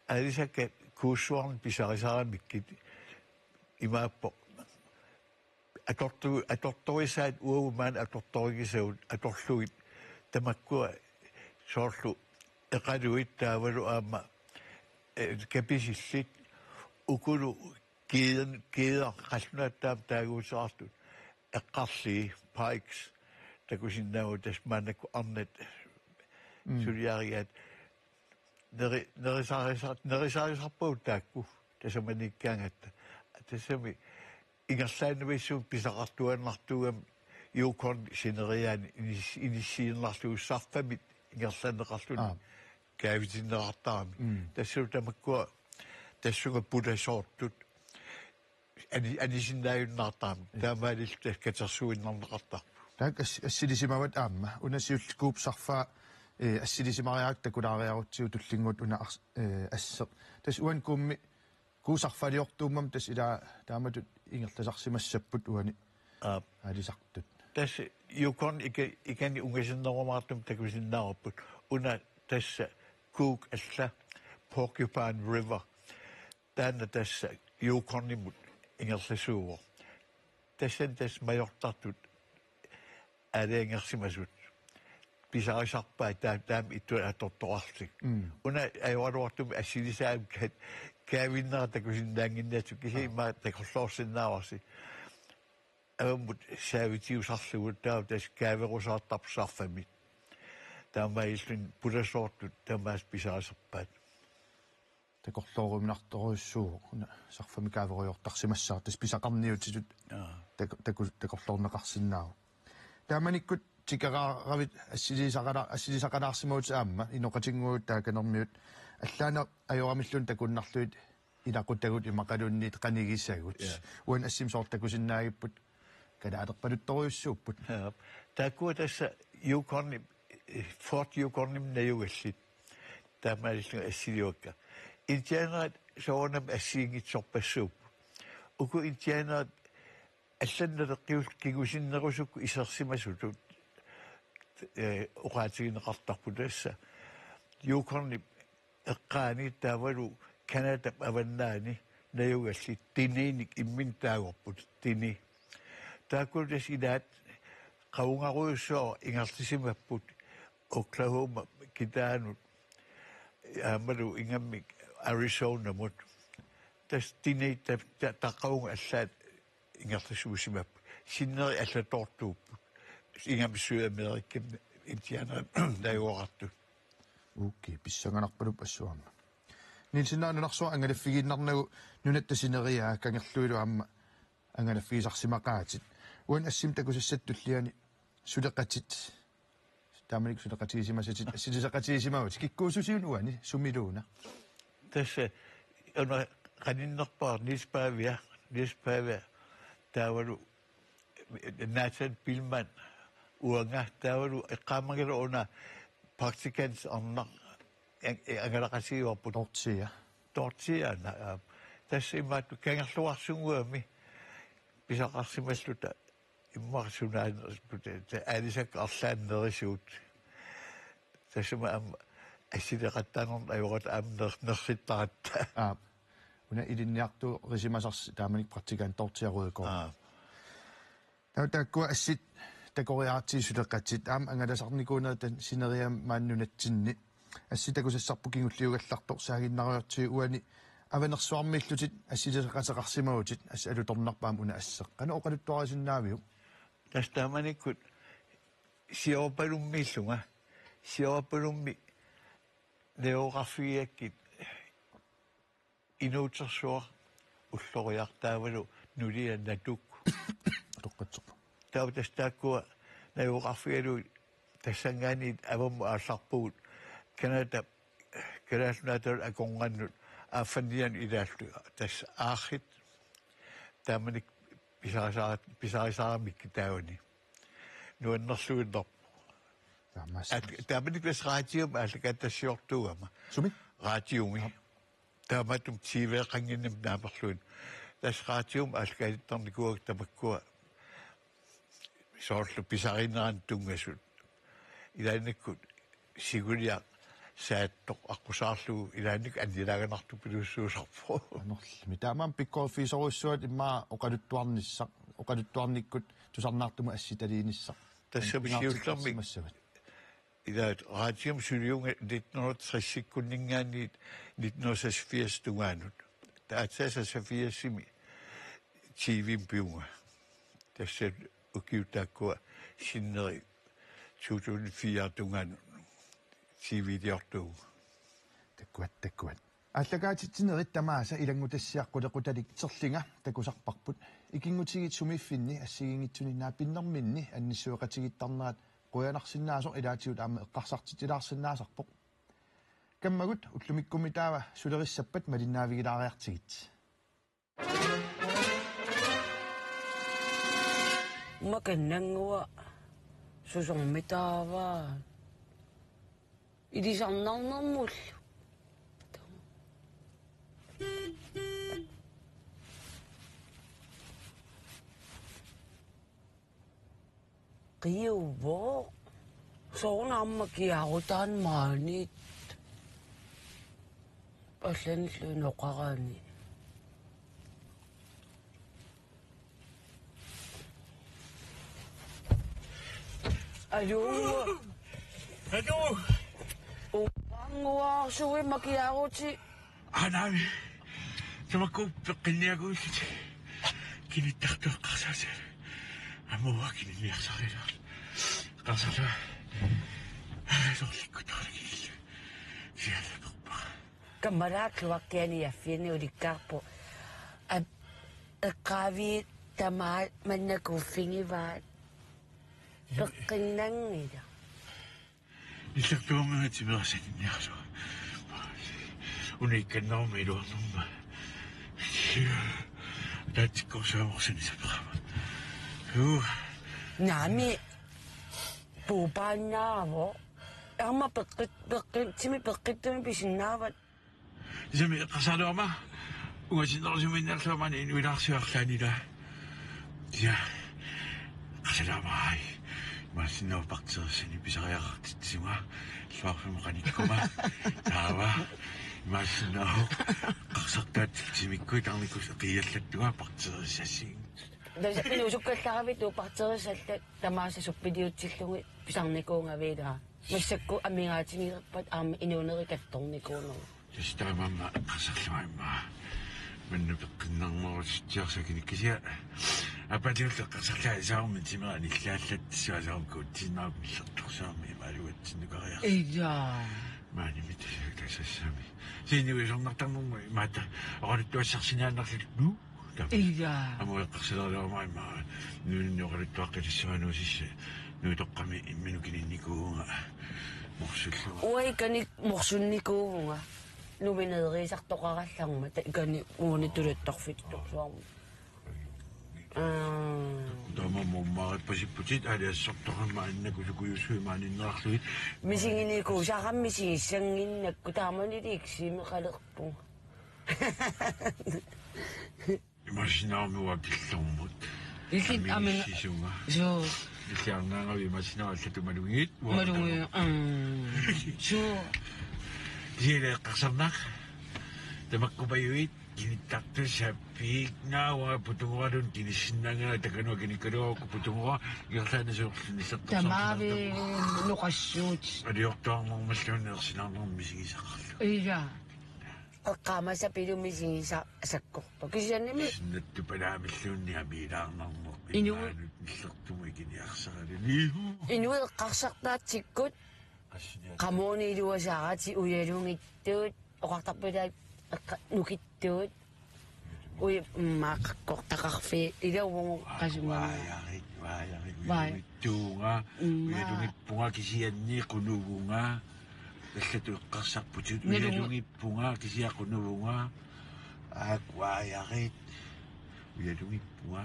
аалисакка куусsuarn писарисаарамиккит имааппо аторторисаат уумаан аторторигисагут аторлугит тамаккуа соорлу эқалуит таавалу аама каписиллит укулу киидер қаллунааттаам таагуусаартут эққарли пайкс такусиннаау тасмаанакку арнат сулиариат нерисаарисарпау таакку тасаманиккаангатта тасами ингерлааннависсуун писақартуаннартугам юукон синериаани иниссииннарлугуссарфамит ингерлаанеқарлуни каавитиннеқартарами тассуу тамаккуа тассунга пуласоортут анисиннааюннаартаами таамаалил катерсуиннарнеқартар таак ассилисимават аама унасиулликуупсарфаа ассилисимариаак такулаариарутсиу туллингут уна ассеқ тас уан кумми куусарфалиортууммам тас ила тааматут ингерласарсимассаппут уани алисартут тас юкон икани унгасиннеромаартум такусиннаарпут уна тасса кук алла Porcupine River таана тасса юконнимут ингерласууво тассан тас маёртартут алеангерсимасут писарисарпаа таам иттуа аторторарлик уна аюалуартум ассилисаам каавиннера такусиннаангиннаату кисимаа такорлоорсиннаарси аваммут саавитиусарлугут таа тас кааверусаартарпсаарфамит таамаиллун пуласоортут таамаас писарисарпаат такорлооруминарторуйссуу уна сарфами кааверуйортарсимассаар тас писақарниутитут такорлоорнеқарсиннаау тааманиккут тикарааравит ассилисақалаарсимаут аама иноқатингуут тааканермиут аллаана аюрамиллун такуннарлуит илақутагут имақалунниит қанигиссагут уан ассимсоортакусиннаагиппут калаалерпалутторуйуссууппут тааккуа тасса юкорни форт юкорним наюгаллит таамаалиллу ассилиуакка интианерат соонам ассиингитсорпассууп уку интианерат алланналеққиул кигусиннерусукку исерсимасутут уqaатигинеқартарпу тасса юкорни эққаани таавалу канада аваннаани наюгалли тининик иммин таагорпут тини тааккултас илаат қаунгаруйуссоо ингерлисимаппут Oklahoma китаанут аамалу ингаммик Arizona мут тас тини тақаунга аллаат ингерлисуусимаппут синнери аллатортууппут ингамсуи Америккам интиана дайуаратту Окей, писсанганарпалуп ассуарна. Нилсиннаанунарсуа ангалаффигииннарнагу нунаттасинериаа кангерлуилу аама ангалаффигисарсимақаатит. Уан ассим такусассаттуллиани сулеқатит. Тааманик сулеқатигисимасатит ассилисақатигисимавут киккуусусиунуани сумилууна. Тасса ана каниннерпаар ниспаавиа таавалу Nathan Pillman уанга таавалу эққаамагала Practicants on agalakasiuarput tortilla tässä immaattu kengerluarsunguami pisaqarsimalluta immarsunaanerput aalisak arlaannerisuut tassuma am assileqattaanern ajurat aamnersittaratta una ilinniartu risimasars taamanik praktikant tortillaruuko taakku assit такориаартиисулеқатсит аама ангаласарникуунерта синериам мааннунатсинни асситакусассарпу кингуллиугаллартор саагиннариортиу уани аванерсуармиллутит ассилеқатеқарсимагутит ас алуторнарпаам уна ассеқ қана оқалуттуарисиннаавиу тастааманиккут сиорпалумми неографиаккит инуутерсуар уллориартаавалу нулианнатук Toqqatsoq. таутастааккуа наюоқарфигалу тассангаанит авамму аалларпугут канаалнаатал аконгannut ааффанниан илааллуга тасс аахит тааманик писарисаарамик таавани нуаннерлуиннер Taammas. тааманик пес раатиум ааллакааттассиортуугама Sumi? раатиуми тааматум тивеэқангиннам наамерлуин тас раатиум ааллакаалиттарникуак тамаккуа соорлу писаринеран тунгасут илаанаккут сигулиа сааттоқ аққусаарлугу илааник аннилаганарту пилуссуусарпо Anorlimi. Taamam pikkooffiisoruissuat immaa oqaluttuarnissaq oqaluttuarnikkut tusarnaartumu assitaliinissaq. тассамисиуллэрмик Massavat. илаат раатиум сулиунга 1960-куннингаанниит 1980 тунгаанут таатсаасасафиассими тивим пиунга тассат укиутааккуа синнери 2004 тунгаанут тивидиортуу Takkuat. Allakaatittinerit tamaasa ilangutassiaqqulekutalik terlinga takusarparput ikingutsigit sumiffinni assigingitsuninaa pinnerminni annissueqatigittarnaat quyanarsinnaasoq ilaatigut aama eqqarsartitilaarsinnaasarpoq kammagut ullumikkumitaava sulerissappat malinnaavigilaaриartigit Makannangua susongmitaava idisarnarnermul qiuvo soornaammakiarutaan maanit allanillu noqaraani Ayungo. Ado! Upangwa suwi makiaruti. Anami. Samaku peqinniaguusit. Kinittartu qarsasal. Amua kinniarsarila. Qarsala. Sorlikkutarligil. Sialakorpa. Kamaraakluakkiani yaffiani ulikkaarpu. Eqqaavi tamaa mannakuuffingivaat. Peqinnangida. Иллактуумага тимерсакинниарсу. Уникканнарми илуарнэрма. Таатиккорсуаморсини сапарама. Nami puupaannaavo. Amma timi peqqittumi pisinaavat. Isami qasaluama. Ungasinnersuminnerluamani inuilaarsiарлаанила. Ja. Qasaluamai. Masinnav partersini pisariaqartitsima. Luarfimaqanikuma. Taava. Masinnav qarsartaat timikku tarnikus qiyallattuga parterissassiin. Dasaqini usukkallaravit uparterissallat tamaasa suppidiutsillungi pisarnikuungavila. Massakku amigaatinilerpat aama inuunerikattornikuunerlu. Tastaamamma qarsarluaimma. Manna peqqinnernerusittiarsakinikkisia. Апатиулла qarsarlaa isaarmi timerani иллааллатсуасаармку тиннаапиллерторсаарми имаалуатсиннукариар. Ия. Маанimit тассассами. Синивисорнартарнэрму имаата оралуттуассарсинааннарлут ну. Ия. Амуэққарсилаалуамаима нуунниоқалуттуаққилиссуануусисса нуутоққами имминукининникуунга морсуллуга. Уайканик морсунникуунга. Нуминеерисартоқаралларма икани уунитулуттарфиттуарсуарма. Тамаммаат пасиппутит алиассорторама аннакусукуйуссуимааниннеарлуит Мисингинику сараммисигиссангиннакку тааманиликсимеқалерпу. имашинаармуа пиллэрмут Илит амина сисунга соо иллиарнаагави имашинаарлату малугиит малуи соо диэлеққарсарнақ тамаккупаюит киниттартусаппиик наауа путунгуалун киниссиннаангана такануа киниккалуакку путунгуа иерлаанасуурлунissartorсарсинаа тамаави нуқассуут алиортуарнэрмаллуунеерсинаарнэрми мисигисаққарлу ия аққамаса пилумисигиса асаккорпа кисианними синнатту палаамиллуунни амилаарнарнер Инуи- иллертуму киниарсаралуни инуеққарсартаатсиккут qammuuniluasaaratti uyalungittuut oqartarpulaat nukittuut ui makakoktakakfi ida wong kasumang Vaya. Tunga. Uyadungi punga kisianni kunubunga. Kasatu kasaputut. Uyadungi punga kisia kunubunga. Akuayakit. Uyadungi punga.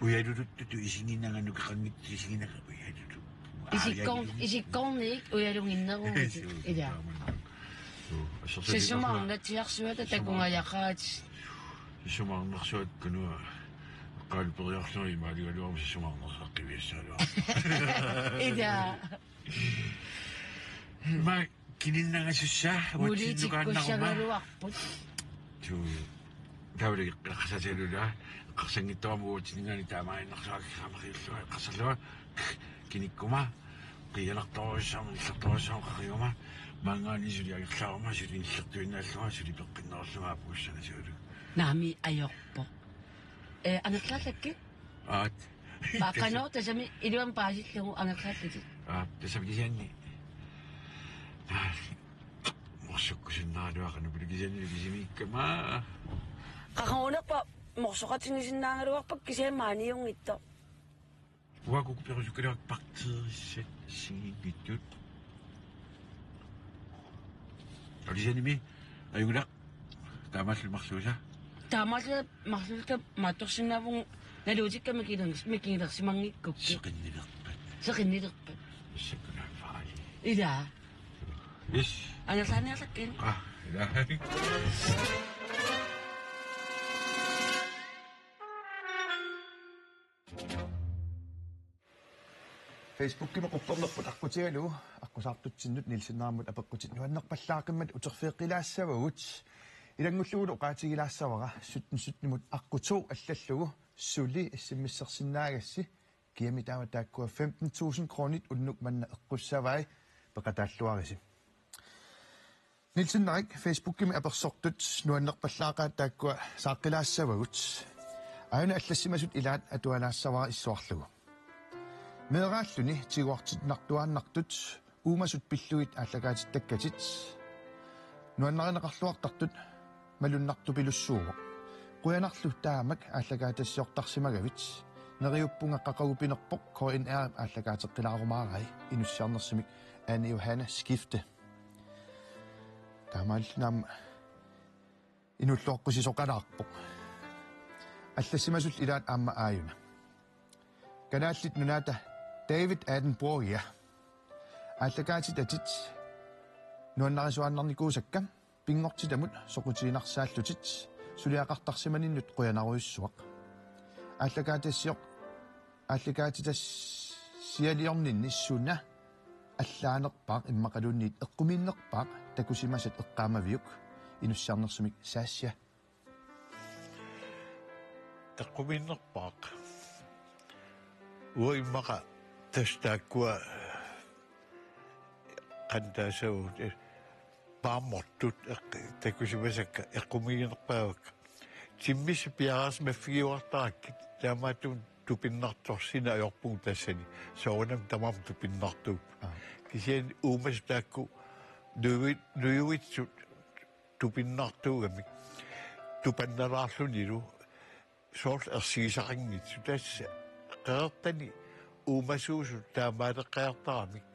Uyadudut tu isingin na ngano kakangit isingin na uyadudut. isikong ni uyadungin na kung ida. Sisumang na tiyak suwa tatakong ayakat. Sisumang naksuat kanu. Kan reaction il m'a dit alors c'est sûrement activé ça alors. Ida. Ma kinin na nga siya. Muli chiko siya ngaluwakpot. Tu Dapat kasi sa lula kasi ngito mo tinga ni tama na kasalo kinikuma kaya nakto siya kakayoma mga ni Julia kasama siya na siya pagkinaso po siya na siya. Nami ayok po. Anak lalaki? At? Baka no, tasami, iliwan pasit yung anak lalaki. Tasabi siya ni. Masuk ko siya na doon. Ano ba siya ni Lugizimi ka ma? Kakanguna pa, masuk ka sinisinangaruak pag kasi mani yung ito. Huwag ko pero siya kaya pakta siya sinigitut. Pag siya ni Mi, ayun na. Tama sila makso siya. Tama sila, maksul ka, matok siya na pong nalujik ka makinig si mangit ko. Sa kanilakpat. Sa kinilakpat. Sa kanafali. Ida. Yes. Ano sana sa kin? Ida. Facebook ma quppernerput aqutialu aqusaartutsinnut nilsinnaarmut apeqqutit nuannarpallaaqimmat uterfiiqilaassavagut ilangulluulu qaatigilaassawaqa sutnimut aqutu allallugu suli issimmissersinnaagassi kiami taama taakkua 15,000 kronit unnuk manna eqqussavai peqataalluarisi nilsinnarik Facebook-kimi apersortut nuannarpallaaqaa taakkua saaqqilaassavagut auna allassimasut ilaat atualaassavaqa issuarlugu Meeraalluni tiguartitnartuaannartut uumasut pilluit ааллагаатит таккатит нуаннаринеқарлуартартут малуннартупилуссуумо қуянарлу таамак ааллагаатассиортарсимагавит нериуппунга қақагупинерпоқ KNR ааллагаатеққилаарумаарай инуссиарнерсимик Anne Johanna Skifte таамааллунаам инуллоққусисоқалаарпоқ аллассимасут илаат аама ааюна канааллит нунаата David Attenborough ааллагаатит атит нуаннарисуааннарникуусакка пингортитамут соқутиинарсааллутит сулиақартарсиманиннут қуянаруйуссуақ ааллагаатас сиалиорнинни суна аллаанерпаақ иммақалуунниит эққумииннерпаақ такусимасат эққаамавиук инуссиарнерсумик саассия эққумииннерпаақ уиммақа тастааккуа qantaasavut paamortut takusivasakka eqqumiginerpaavak timmis piaras maffigiuartarakkit taamaatun tupinnartorsina ajorpung tassani soornam tamam tupinnartuut kisian uumas taakku nuyuitsut tupinnartuugamik tupannalaarlunilu soort ersigisaqinngit tassa qeertani uumasuusut taamaateqqaartaramik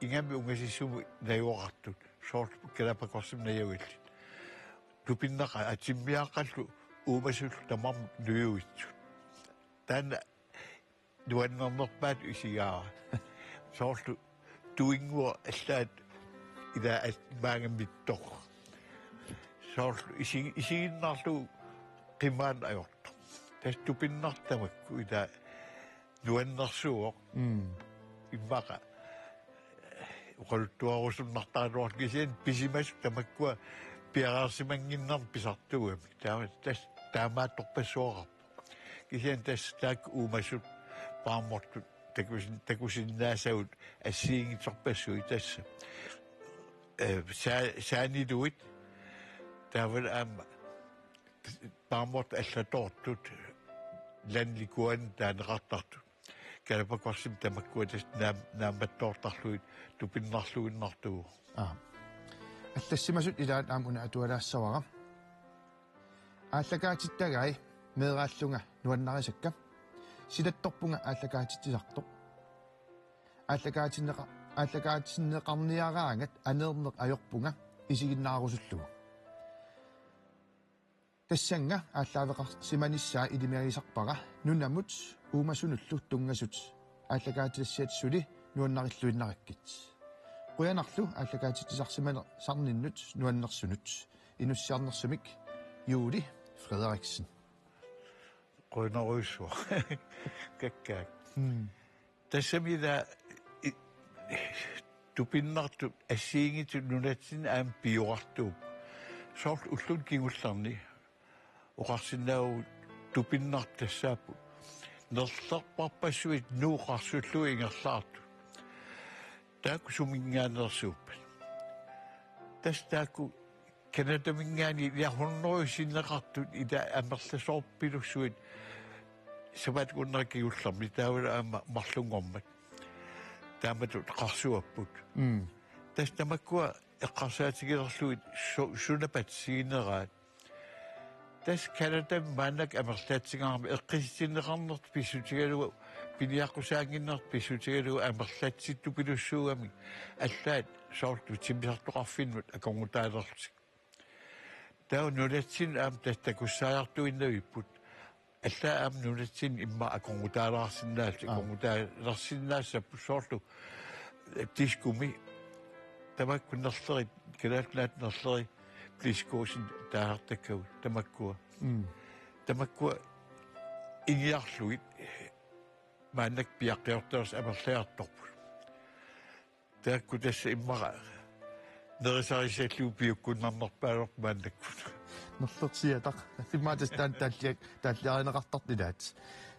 ingami ungasissumu najuaqartut soort kalapakorsim najavillит tupinnaqa atimmiaqqallu uumasut tamam nuyuitsut taana nuannernerpaat isigaara soortu tuingua allaat ila maangammittoq soortu isiginnarlu qimaan ajortu tas tupinnartamakku ila nuannersuoq immaqa uqaluttuarusunnartaaruarkisien pisimas tamakkua piaraarsimanginnar pisartugamik tas taamaattorpassuaqarpu kisien tas taak uumasut paamortut takusinnaasavut assiingitsorpassui tassa saaniluit taaval aama paamort allatortut lanlikuan taaneqartartut kalapakwarsim tamakkuatas naammattoortarluit tupinnarluinnartugu аллассимасут илаат аамуна атуалаассавара ааллакаатиттагаи меэрааллунга нуаннарисакка силатторпунга ааллакаатитсисарто ааллакаатиннеқарниараангат анеернеқ аёрпунга исигиннаарусуллугу тассанга ааллаавеқар симаниссаа илимиарисарпара нунамут уумасунуллу тунгасут ааллакаатилассиат сули нуаннариллуиннараккит қуянарлу ааллакаатитсисарсимане сарниннут нуаннерсунут инуссиарнерсумик Julie Frederiksen. Qunarussuа каккаак тассамида тупиннарту ассиингиту нунатсин аам пиуартууп сорт уллун кигулларни оқарсиннаау тупиннарт тассаапу нерларпарпассуит нууқарсуллу ингерлаарту тааку сумингаанерсууппат тастааку канатамингаани яхорнерусиннеқартут ита амерласоорпилуссуит сабат куннеркиулларми таавала аама марлунгормат тааматут қарсуаппут тастамаккуа эққарсаатигерерлуит сунапатсигинераат тас канатам маанак амерлаатсигарми эққиситиннеқарнерт писсутигалуа пиниаққусаангиннерт писсутигалуа амерлаатситту пилуссуугами аллаат соорту тимисартоқарфиннут аконгутаалерлик таа нунатсин аам тастакуссаартуиннавиппут аллаа аам нунатсин имма аконгутаалаарсинаалти аконгутаалерсинаассаппу соорту тискуми тамаккуннерлери калаатнаатнерлери плискоосин таартаккау тамаккуа иниарлуит маанак пиаққиортарс амерлаартторпут таакку тасса иммара нерисарисаллуу пиуккуннарнерпаалерп маанаккут нерлерсиатақ фимаатас тааллиаринеқартартилаат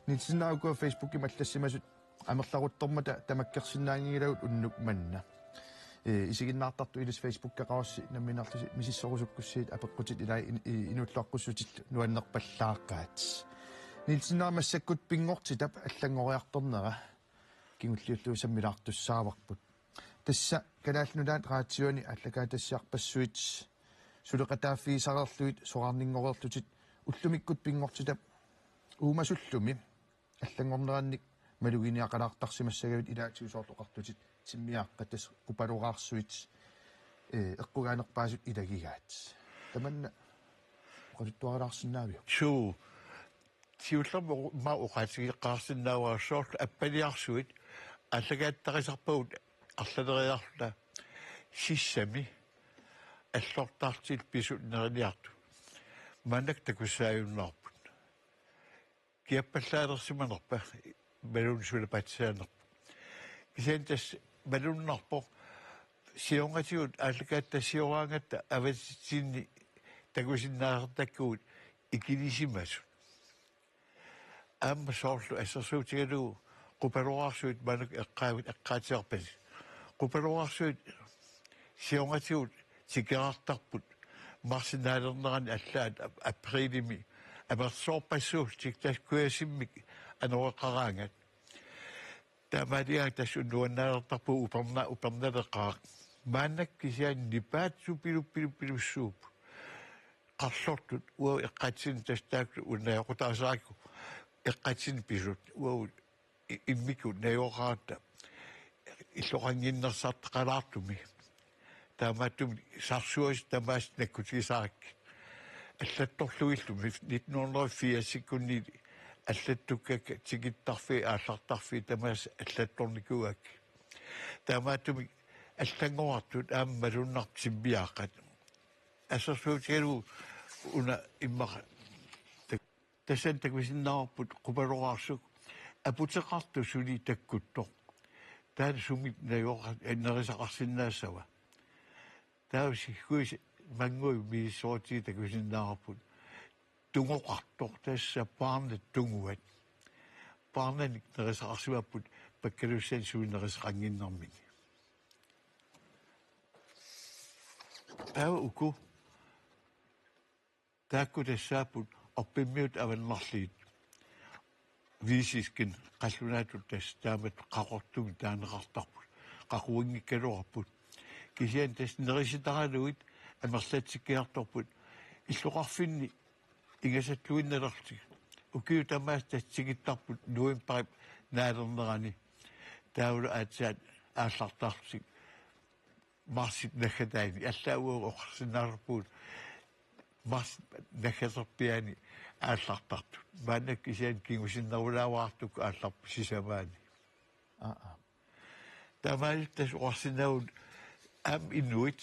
нитсинаагуа фейсбуки маллассимасут амерларуттормата тамаккерсинаангигалагут уннук манна исигиннаартарту илис фейсбуккеқарсси намминарлуси мисиссорусуккуссиит апеққутит илаа инуллуаққуссутит нуаннерпаллааққаат нитсиннаамассаккут пингортитап аллангориарторнера кингуллиуллуу саммилаартуссааварпут тасса калааллунаат раатсиуани аллакаатассиарпассуит сулеқатааффиисарерлуит сораарнингорерлутит уллумиккут пингортитап уумасуллуми аллангорнеранник малугиниақалаартарсимассагавит илаатиусоорлоқартутит тиммиааққатас купалураарсуит эққугаанерпаасут илагигаат таманна qoluttuaralaarsinnaavio суу тиуллерма ма уқаатигеққарсиннааваасоорт аппалиарсуит аллагааттарисарпагут арлалериарла сиссами аллортаартил писут нерилиарту манак такуссааюннаарпут киаппаллаалерсиманерпа балун сулапатсаанерпа кисентас балуннарпо сионгатиут аллагааттассиораангатта аватсинни такусиннаартаккуут икилисимасу аама соорлу ассерсуутигалуу qupaloarsuit manuk eqqaatiarpas qupaloarsuit siongatiut sikerartarput marsinaalernerani allaat aprilimi amersoorpassuut tiktaskuasimmik anoreqaraangat taamaliang tassunnuannaalertarpu upernaleqaaq maannak kisian nipaatsupilupilupilussuup qarlortut ua eqqaatsin tastaaklu unnaaqutaasaaku eqqaatsin pisut ua иммику наёраата иллоқангиннерсаартақалаартуми таамааттуми сарсуас тамаас наккутигисаарак аллатторлуиллуми 1984 аллаттуккак тигиттарфи ааллартарфи тамаас аллатторникуак таамааттуми аллангоартут ааммалуннар симбиаақат ассерсуутигалу уна иммаqa тассантаквисиннаарпут qupaloraarсук апутеқарту сули таккутто таан сумит наёра нерисақарсиннаассава тааси хуис мангой мисоти таквисиннаарпут тунгоқартор тасса паарне тунгуат паарне нерисақарсуаппут паккалуссaan суи нерисақангиннэрмик таа уку таакку тассаапут орпиммиут аваннарлиит висискен қаллунаатут тас таамат қақортуми таанеқартарпут қақуингиккалуарпут кисиан тас нериситаралуит амерлатсиккиарторпут иллоқарфинни Ingasatluinnerartik. Ukiu tamas tatsigittarput nuimparip naalernerani. Taula aatsaat aallartarsik. Marsit nakataini. Allauo oqarsinarpuut. Mars nakaterpiani aallartartut. Maanak isian kingusinnerulaawaartuk aallarpisisamaani. Tamalit tas oqarsinnaun am inuit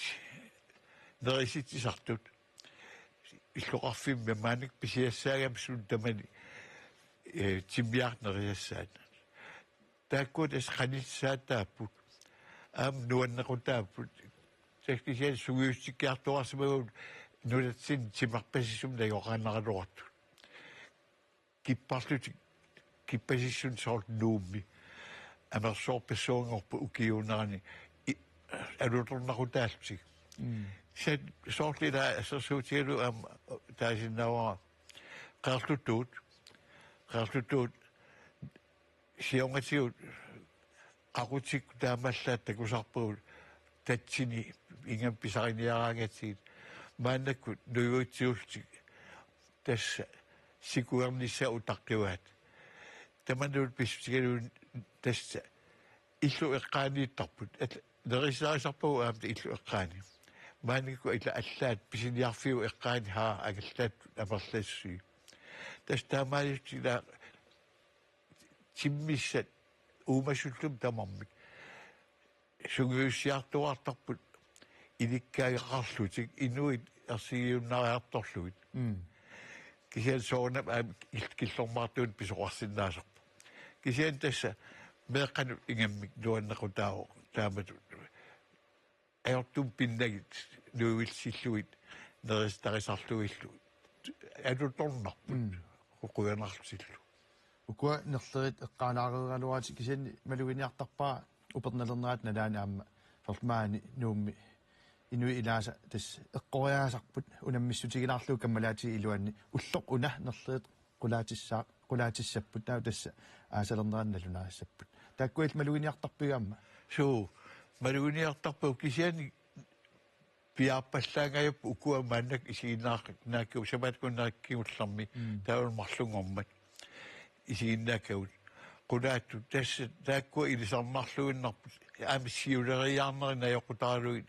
nerisitsisartut. Illoqarfimmi maanik pisiassaagam sun tamani timmiarneriassaat. Taakkuut as qanitsaataaput. Am nuannequtaaput. Taskisian sugiustikkiartuarsimagun nulatsin timarpasissum najoqaannaqaluartu. Kipparlutik kippasissun soort nuummi. Amersoorpassuungorpu ukiuunarani alutornaqutaaltik. Sen sortlida assersuutilu am taasinnawa qaarluttuut siongatiut qaqutik taamallaat takusarpuut tatsini ingam pisariniaraangatsiit maannakkut nuyuitsiultik tassa sikuernissa utaqqivaat tamanut pistigaluun tassa illu eqqaaniittarput nerisaarisarpuu aamta illu eqqaani maanikku illa allaat pisiniarfiu eqqaani haa agallaat amerlassui tas taamaalittila timmissat uumasullum tamarmik sugiussiartuartarput ilikkaagaqarlutik inuit ersigiunnariartorluit kisian soonam killormaartuun pisoqarsinnaasarpa kisian tassa meeqqanut ingammik nuannequtaawo taamatut ayortum pinnagit nuuvilsilluit neristarисарлуиллу алуторнарпут уқуянарsillu Ukua nerlerit eqqaanaareeraluaati kisianni maluginiartarpaa upernalernerat nalaani aamma formaani nuummi inui ilaasa tas eqqoriaasarput unammissutiginarlu kammalaati iluanni ulloq una nerlerit qulaatissapput taa tassa aasalernerannalunaassaput taakkuil maluginiartarpigaamma suu maluginiartarpu kisiani piaappallaangajappu ukua maannak isiginnaakku samaatkunnaakkiullarmi taulmarlungormat isiginnaakkaut qulaattu tassa taakkua ilisarnarluinnarput aamissiuleriaarnerina joqutaaluit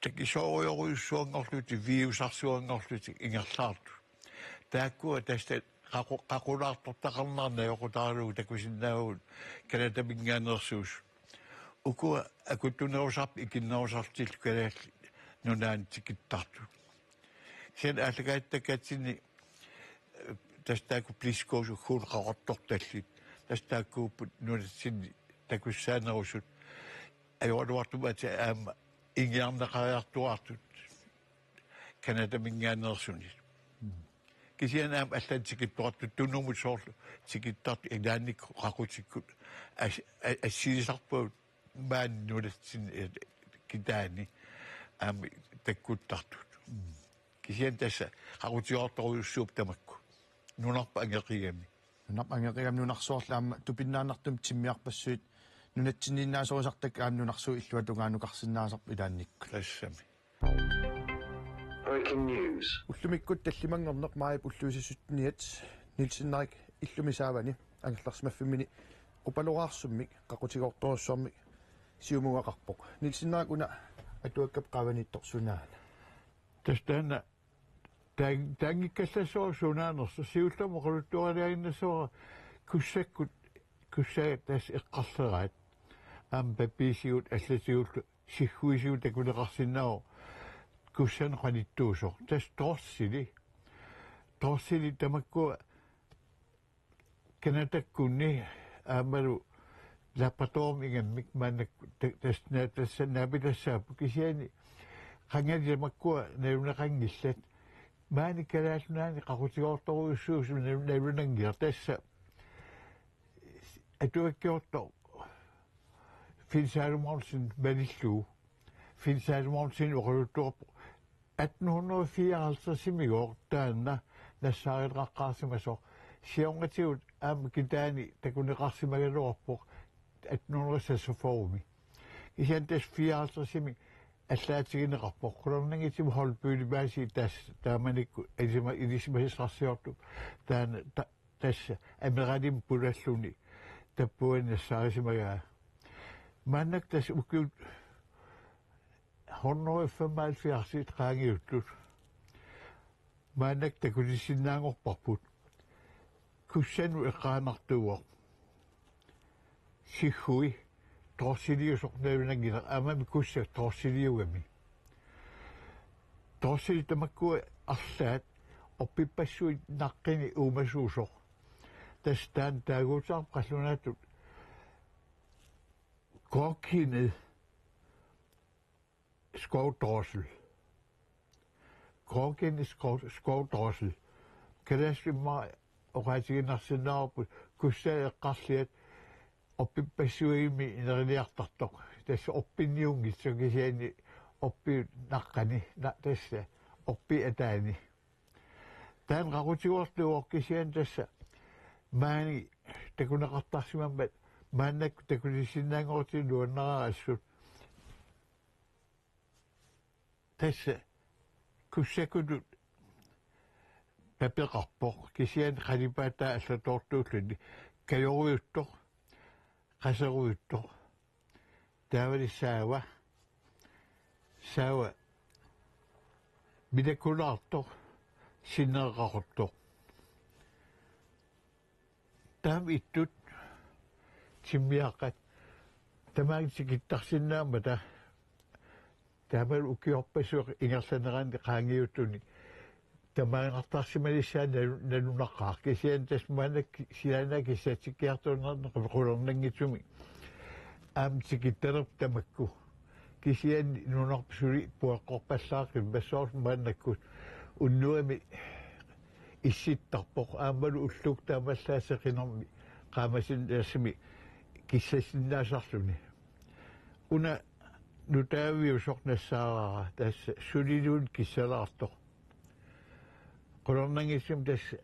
takisoorioruyussuangorluti viusarsuangorluti ingerlaartu taakkua tasta qaqulaartortaqarnaarna joqutaalugu takusinnaagut kanataminngaanersuus ukua akuttunerusarp ikinnerusartil kalaalli nunaan tikittartu sen allagaattakatsinni tastaaku pliskoosu huulqaqortortallit tastaakkuupput nunatsinni takussaanerusut ajoruartumaati aama ingiarneqariartuartut kanataminngaanersunit kisian aam allan tikittuartut tunnumut soorlu tikittart ilaannik qaqutikkut assilisarpuut maan nunatsin kitaani aami takkuttartut kisian tassa qaqutiortoruyussuup tamakku nunarpa angeqigami nunarsoorla aamma tupinnaanartum timmiarpassuit nunatsinniinnaasoriisartak aam nunarsuu illuatungaanuqarsinnaasarp ilaannikku tassami Breaking news. уллумиккут таллимангернеқ маип уллуисисуттниат нилсиннарик иллумисаавани ангалларсимаффиммини qupaloraarsumмик qaqutigoortorussarmik siumuaqarpoq nilsinnarak una atuakkap qavanittorsunaana tastaana taangikkallasoorsunaanersu siullamoqaluttuariaginnasoora kussaat tas eqqarleraat aam papiisigut allasiullu sigguisigut takuneqarsinnao kussan qanittuusoq tas torsili tamakkua kanatakkunni aamalu lapatoom ingammik maanak tassanaapilassaapu kisiani qangalamakkua nalunaqangillat maani kalaallunaani qaqutigoortoruyussuusu nalunangiar tassa atuakkiorto Finsalumorsin malilluu Finsalumorsin oqaluttuarpu 1854 taanna nassaarilqaqqaarsimasoq siongatigut aam kitaani takuneqarsimagaluarpoq 1846 kisian tas 54-simi аллаатигинеқарпоқ қулернангитим холпуилибааси таас тааманикку алисима илисмасиссарсиорту таана тасса амералим пулаллуни таппуанассаарисимагаа маннак тас укиут 175 qaangiuttut маннак такулисиннаангорпарпут куссану эққаанартуоқ сихуи торсилиусорнавинагила амами кусса торсилиугами торсили тамаккуа арлаат оппиппассуит наққини уумасуусоқ тастаан таагуутаар қаллунаатут коркинед skovdrossel korkini skovdrossel kalaslimma oqaatiginarsinnaarput kussaeqqarliat oppipassuimi ineriartartoq tassa oppinniungitsukisiani oppi naqqani tassa oppi ataani taan qaqutiguortuuoqqisian tassa maani takunaqartarsimammat maannak takulisinnaangortiluannaraassut tassa kussakutut papeqarpoq kisian qalipaata allatortuulluni kajoruuttoq qaseruuttoq taavalissaava saawa midakulaartoq sinneqaqortoq taam ittut timmiaqqat tamaagitsikittarsinnaamata taamal ukiorpasuq ingerlaneraan qaangiuttuni tamaanartarsimalissaa nalunaqqaar kisian tasmaanak siana kissaatikkiartuunnerneq qulernangitsumi aamtikitterp tamakku kisian nunarpsuli puaqqorpallaaqin passoors maannakkut unnuami issittarpoq aamalu ulluk taamallaasaqinarmi qaamasin yassimi kissasinnaasarluni una nutaaviusornassaarara tassa suliluun kissalaartoq qulernangissim tassa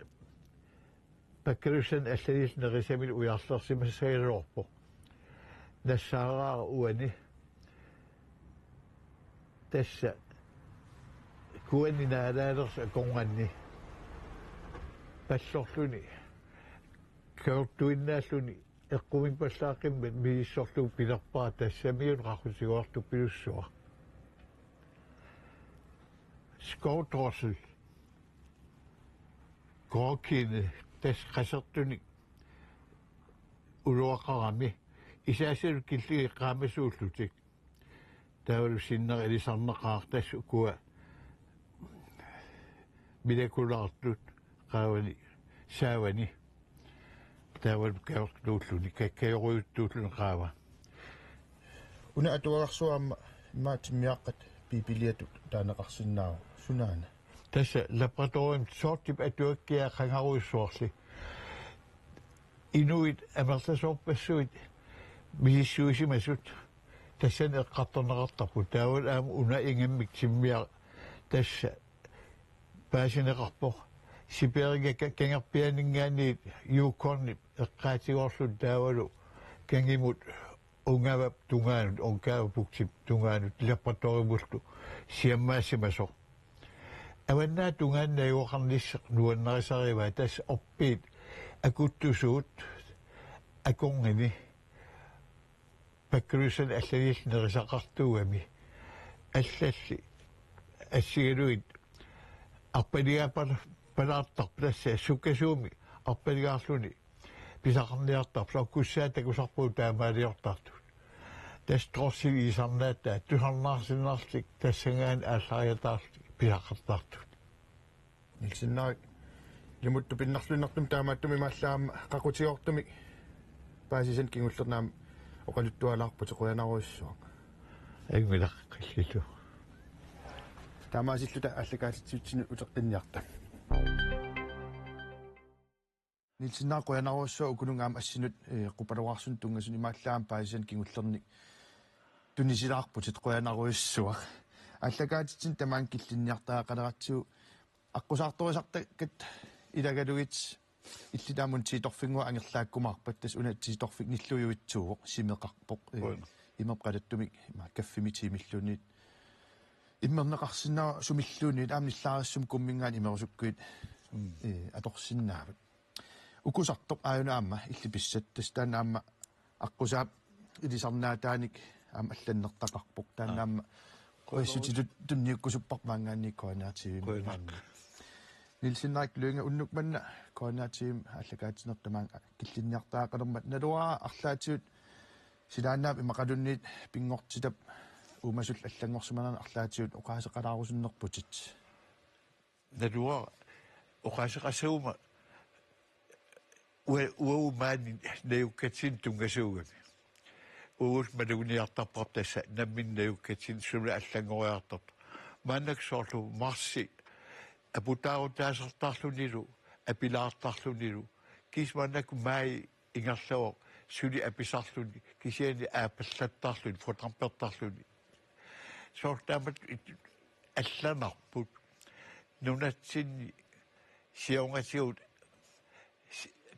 pakkalusan allalilnerisamil ujarlersimassagilorpoq nassaaraara uani tassa kuani naalaalers akonganni pallorluni kaortuinnaalluni eqqumin pallaaqimmat miissorlu pilerpaa tassamiun qaqutiguartu pilussua skovdrossel korkine tas qasertuni uluaqarami isaasalu killigi qaamasuullutik taavalu sinner elisarneqaar tas ukua midakulaartut qaavani saavani taawal kaortuulluni kakkajoruuttuullun qaava una atuagarsuaamma imaatimmiaqqat piipiliatut taaneqarsinnaaru sunaana tassa laboratorium sortip atuakkia qangaruissuorli inuit amertasorpassuit misissuisimasut tassan eqqartorneqartarpu taawal aama una ingammik timmia tassa paasineqarpoq Siberiga kangarpianingaaniit yuukornip eqqaatigorlut taavalu kangimut ungavap tungaanut onkaavapuktip tungaanut laboratoriumullu siammaasimasoq avannaa tungaannajuoqarnisseq nuannarisarivaa tas oppiit akuttusuut akongani pakkalusan allalilnerisaqartuugami allalli assigaluit arpaligaapar palaartar plassa sukkasuumi arpaligaarluni pisaqarniartar kussaatakusarpuu taamaaliortartut tas trossili isarnaattaa tusarnaarsinnarlik tassangaan aallariataarlik pisaqartartut nilsinnaak limuttu pinnarlunartum taamaattumi maallaama qaqutiortumi paasisan kingullernaam oqaluttualaarput quanaruissuaq agmilaq qillilu taamaasilluta allakaatitsiutsinu uteqqinniarta nilsinnaaq quanaruissua ukunungaam assinut qupalaruarsun tungasuni maallaam paasisan kingullerni tunisilaarputit quanaruissuaq allakaatitsin tamaan killinniartaa qaleratsu аққусаарторисартаккат илагалугит иллитаамун тииторфингуа ангерлааккумаарпат тас уна тииторфик ниллуйуитсууоқ симеқарпоқ имеққалаттумик каффими тимиллунит иммернеқарсинаа сумиллуунит аамниллаарассум куммингаан имерусуккуит аторсиннаават укусартоқ ааюнаама иллиписсат тастаанаама аққусаап илисарнаатааник аама алланнертақарпоқ таанаама қойсутилут тунниуккусуппақ маангаанни коанаативим нилсиннаак луинга уннукманна коанаативим аллакаатинертамаан киллинниартаақалермат налуаа арлаатиут силаанаап имақалунниит пингортитап уумасул аллангорсуманана арлаатиут оқаасеқалаарусуннерпутит налуаа оқаасеқасуума уаумаани наюккатсин тунгасуугами уус малуниартарпар тасса наммин наюккатсин сула аллангориартарп мааннаксоорлу марси апутаарутаасертарлунилу апилаартарлунилу кисманнаку маи ингерлавоо сули аписарлуни кисиани аапаллаттарлуни фотрампертарлуни соортаамат алланарпут нунатсинни сиунгасиут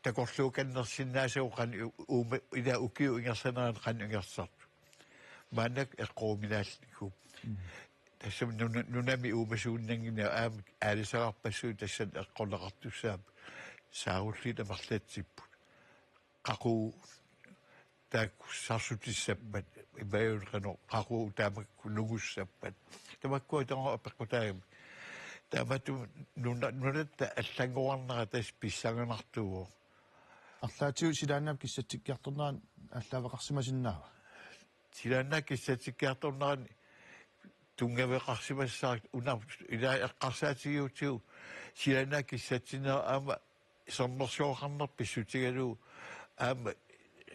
такорлууканнерсиннаасуоқан уума ила укиу ингерсанаан қан ингерсарт маанак эққоомилаалликуп тассам нунами уумасууннангина аами аалисарарпассуу тассат эққолеқартуссаап сааруллита марлаатсиппут қақу так сарсутиссаппат ибаюлқано қақу таамак нугуссаппат тамаккуа таа апеққутаагам таамату нунатта аллангуарнера тас писсаганартуо арлаатиу силаанаап киссатиккиарторнеран аллаавеқарсимасиннаава силаанаак киссатиккиарторнерани тунгавеқарсимассаак уна илаа эққарсаатигиутиу силаанаак киссатсинера аама сорнерсуоқарнер писсутигалу аама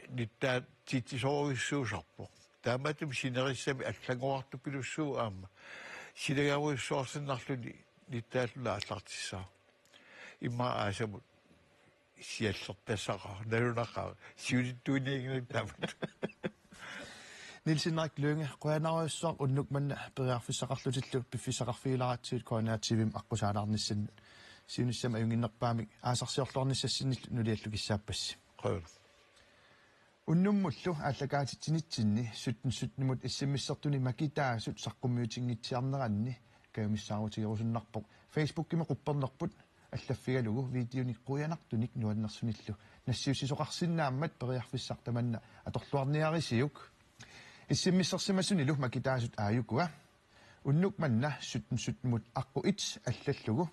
ниттаа титисоориссуусарпо тааматум синериссами аллангуарту пилуссуу аама силагауиссуарсиннарлуни ниттааллула аллартиссаа имма аасамут сиаллертассаqa налунақаа сиулиттуинигинат таамат нилсиннаак луинга қуянаруйссуақ уннукманна периарфиссақарлутиллу пиффисақарфигиларатсиут коанаатсивим аққусаалаарнissan сиуниссама аюнгиннерпаамик аасарсиорлуарниссассиниллу нулиаллу киссааппасси қойр уннуммуллу ааллакаатитсинитсинни суттнумут иссиммиссертуни макитаасут саққуммиутингитсиарнеранни каумиссаарутигерусуннарпоқ фейсбуккиме қуппернерпут аллаффигалугу видеоник қуянартуник нуаннерсуниллу нассиусисоқарсиннааммат периарфиссартаманна аторлуарниарисиук иссиммиссерсимасунилу макитаасут ааюкуа уннукманна суттнумут аққу ит аллаллугу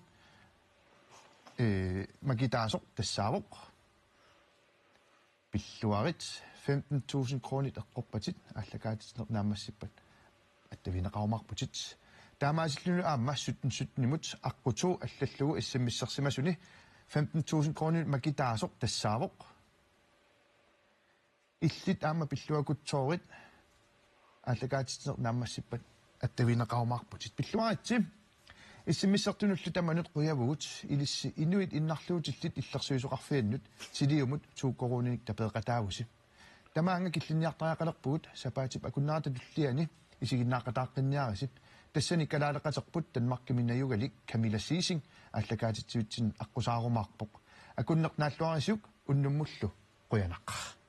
макитаасоқ тассаавоқ пиллуарит 15,000 кронит эққорпатит ааллакаатитнер наамассиппат аттавинеқарумарпутит таамаасиллуну аама суттнумут аққуту аллаллугу иссиммиссерсимасуни 15,000 кронит макитаасоқ тассаавоқ иллит аама пиллуакутсоорит ааллакаатитнер наамассиппат аттавинеқарумарпутит пиллуаритси иссиммиссертунуллу таманут қуявугут илисси инуит иннарлуутиллит иллерсуисоқарфианнут силиумут тууккорууниник тапеэқатаагуси тамаанга киллинниартариақалерпугут сапаатип акуннаата туллиани исигиннаақатааққинниарисит тассани калаалеқатерпут танмаркиминаюгалик Камила Сисинг ааллакаатитсуитсин аққусаарумаарпоқ акуннеқнааллуарисук уннуммуллу қуянаққа